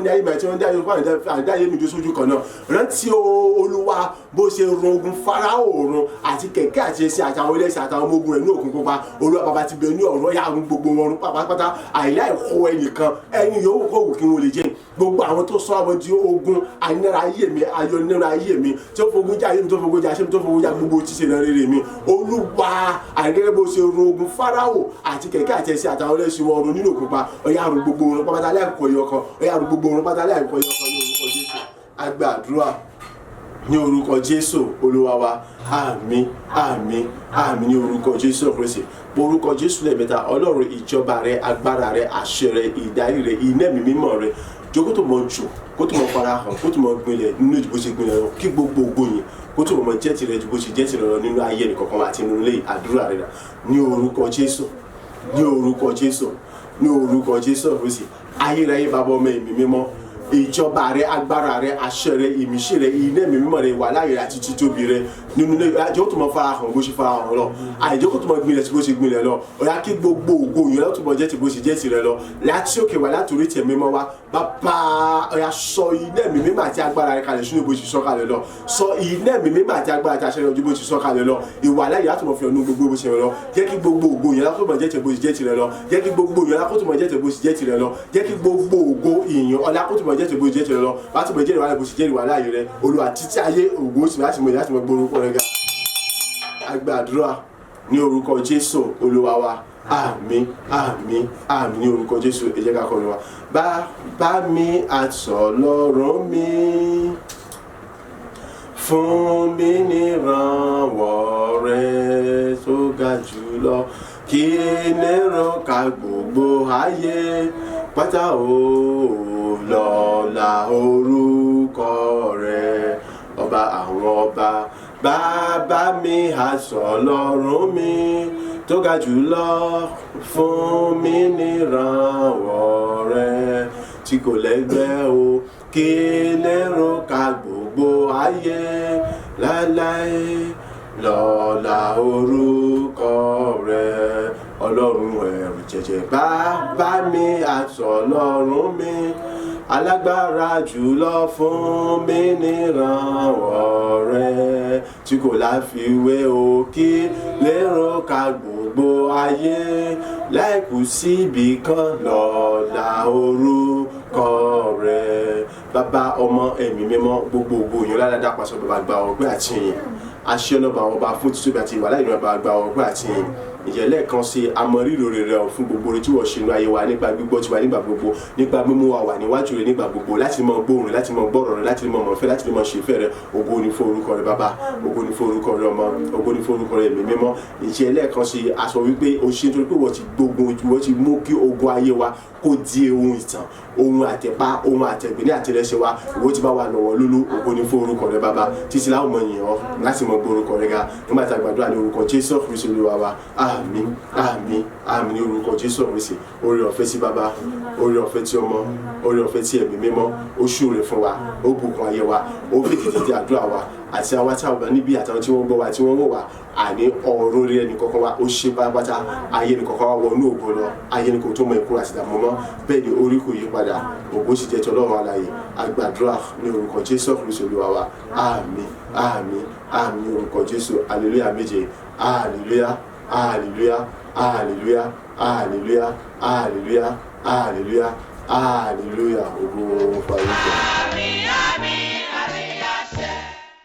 ní ayé mi, tí wọ́n ní ayé mi, àdá ayé mi dúró sójú kan náà. Rántí Olúwa bó ṣe run ogun Fáráò run àti kẹ̀kẹ́ àti ẹṣin àtàwọn ẹlẹ́ṣin àtàwọn ọmọ ogun rẹ̀ ní òkun pupa. Olúwa bàbá ti bẹ ní ọ̀rọ̀ yà run gbogbo wọn run pátápátá, àìláì kó ẹnìkan ẹni yòówù kó wù kí wọ́n lè jẹ́. Gbogbo àwọn tó sọ àwọn di ogun anilára ayé mi, ayọ̀nilẹ́nu ayé mi, tó fogun jà ayé mi, tó fogun jà iṣẹ́ mi, tó fogun jà gbogbo tí ṣe náà rere mi. Olúwa, àgẹ́gẹ́ bó ṣe run ogun Fáráò àti kẹ̀kẹ́ àti ẹṣin àtàwọn ẹlẹ́ṣin wọn run nínú òkun pupa. Ó yá run gbogbo wọn pátá láìkọ̀ ẹyọ kan. Ó yá run gbogbo wọn pátá láìkọ̀ ẹyọ kan ní orúkọ Jésù. A gba àdúrà ní orúkọ Jésù Olúwa wa. Àmín, àmín, àmín ní orúkọ Jésù Kristi. Orúkọ Jésù lẹ́ẹ̀mẹ́ta. Ọlọ́run, ìjọba rẹ, agbára rẹ, àṣẹ rẹ, ìdarí rẹ, iná ẹ̀mí mímọ́ rẹ, jókòó tó mọ jù, kó tó mọ farahàn, kó tó mọ gbinlẹ̀ nínú ìdìbò ṣe gbinlẹ̀ lọ, kí gbogbo ògo yìí kó tó mọ jẹ́ tirẹ̀ ju bó ṣe jẹ́ tirẹ̀ lọ nínú ayé ẹnìkọ̀ọ̀kan àti nínú ilé. Àdúrà rẹ̀ dà ní orúkọ Jésù, ní orúkọ Jésù, ní orúkọ Jésù Kristi. Ayérayé bàbá ọmọ ẹ̀mí mímọ́, ìjọba rẹ, agbára rẹ, àṣẹ rẹ, ìmísí rẹ, iná ẹ̀mí mímọ́ rẹ, wà láàyè rẹ àti títóbi rẹ nínú ilé. Àjọ tó mọ farahàn bó ṣe farahàn lọ, àìjókòó tó mọ gbinlẹ̀ tí bó ṣe gbinlẹ̀ lọ. Ó yá kí gbogbo ògo yìí látò mọ jẹ́ ti bó ṣe jẹ́ tirẹ̀ lọ láti òkè wá láti orí tẹ̀ mímọ́ wá. Bàbá, ó yá sọ iná ẹ̀mí mímọ́ àti agbára rẹ kalẹ̀ sínú bó ṣe sọ kalẹ̀ lọ. Sọ iná ẹ̀mí mímọ́ àti agbára àti àṣẹ rẹ ojú bó ṣe sọ kalẹ̀ lọ. Ìwà láàyè látò mọ fi ọ̀nù gbogbo bó ṣe lọ. Jẹ́ kí gbogbo ògo yìí látò mọ jẹ́ ti bó ṣe jẹ́ tirẹ̀ lọ. Jẹ́ kí gbogbo yìí látò mọ jẹ́ ti bó ṣe jẹ́ tirẹ̀ lọ. Jẹ́ kí gbogbo ògo ìyìn ọlá kó tó mọ jẹ́ ti bó ṣe jẹ́ tirẹ̀ lọ. Láti mọ jẹ́ ìwà láàyè bó ṣe jẹ́ ìwà láàyè rẹ. Olúwa títí ayé ògo sì láti mọ gbórúkọ rẹ ga. A gba àdúrà ní orúkọ Jésù Olúwa wa. Àmín, àmín, àmín ní orúkọ Jésù. Ẹ jẹ́ ká kọrin wa. Bàbá mi àtọlọ́run mi, fún mi ní ìrànwọ́ rẹ tó ga jùlọ, kí lérò ká gbogbo ayé pátá o lọ́lá orúkọ rẹ, ọba àwọn ọba. Bàbá mi àtọlọ́run mi, tó ga jùlọ fún mi nírànwọ́ rẹ tí kò lẹ́gbẹ́ o kí lérò ká gbogbo ayé láéláé lọ́lá orúkọ rẹ ọlọ́run ẹ̀rù jẹ̀jẹ̀ bàbá mi àti ọlọ́run mi alágbára jùlọ fún mi nírànwọ́ rẹ tí kò láfiwé o kí lérò ká gbogbo ayé láìkú síbi kan lọ́lá orúkọ rẹ bàbá ọmọ ẹ̀mí mímọ́ gbogbogbò yín ládàá pàṣẹ bàbá gba ọgbẹ́ àti ìyìn aṣọ́nàbà ọba fún títóbi àti ìwà láìní ọba gba ọgbẹ́ àti ìyìn ìjẹ́ lẹ́ẹ̀kan sí amọ̀rírò rẹ̀ fún gbogbo orí tí wọ́n ṣe inú ayé wa nípa gbígbọ́ tiwa nígbà gbogbo nípa mímú wa wà níwájú rẹ̀ nígbà gbogbo láti mọ gbóhùn láti mọ gbọ́rọ̀ rẹ̀ láti mọ mọ̀fẹ́ láti mọ ṣèfẹ́ rẹ̀ ògo ni fún orúkọ rẹ̀ bàbá ògo ni fún orúkọ rẹ̀ ọmọ ògo ni fún orúkọ rẹ̀ ẹ̀mí mímọ́ ìjẹ́ lẹ́ẹ̀kan sí aṣọ wípé o ṣe nítorí pé wọ́n ti gbógun wọ́n ti mú kí ogun ayé wa kó di ohun ìtàn ohun àtẹ̀pá ohun àtẹ̀gbẹ́ ní àtẹlẹsẹ̀ wa ìwọ ti bá wa lọ́wọ́ lólú ògo ni fún orúkọ rẹ̀ bàbá títí láwọn ọmọ yìnyín láti mọ gbọ́ orúkọ rẹ̀ ga nígbà tá a gbàdúrà ní orúkọ Jésù Kristi Olúwa wa àmín àmín àmín ní orúkọ Jésù Kristi oore ọ̀fẹ́ tí bàbá oore ọ̀fẹ́ tí ọmọ oore ọ̀fẹ́ tí ẹ̀mí mímọ́ ó ṣúre fún wa ó bùkún ayé wa ó fi kìkìdí àdúrà wa àti àwọn tí àwọn níbi àtàwọn tí wọ́n gbọ́ wa tí wọ́n wò wá àní ọ̀rọ̀ rẹ̀ ní kọ̀ọ̀kan wa ó ṣe pátápátá ayé ní kọ̀ọ̀kan wa wọnú ògo lọ ayé ní kò tó mọ ìkúrò àti ìdààmú mọ́ bẹ́ẹ̀ ni orí kò yí padà ògo sì jẹ́ tọlọ́run alààyè àgbàdúrà ní orúkọ Jésù Kristi Olúwa wa àmín àmín àmín ní orúkọ Jésù hallelujah méje hallelujah hallelujah hallelujah hallelujah hallelujah hallelujah hallelujah ògo fún ayé.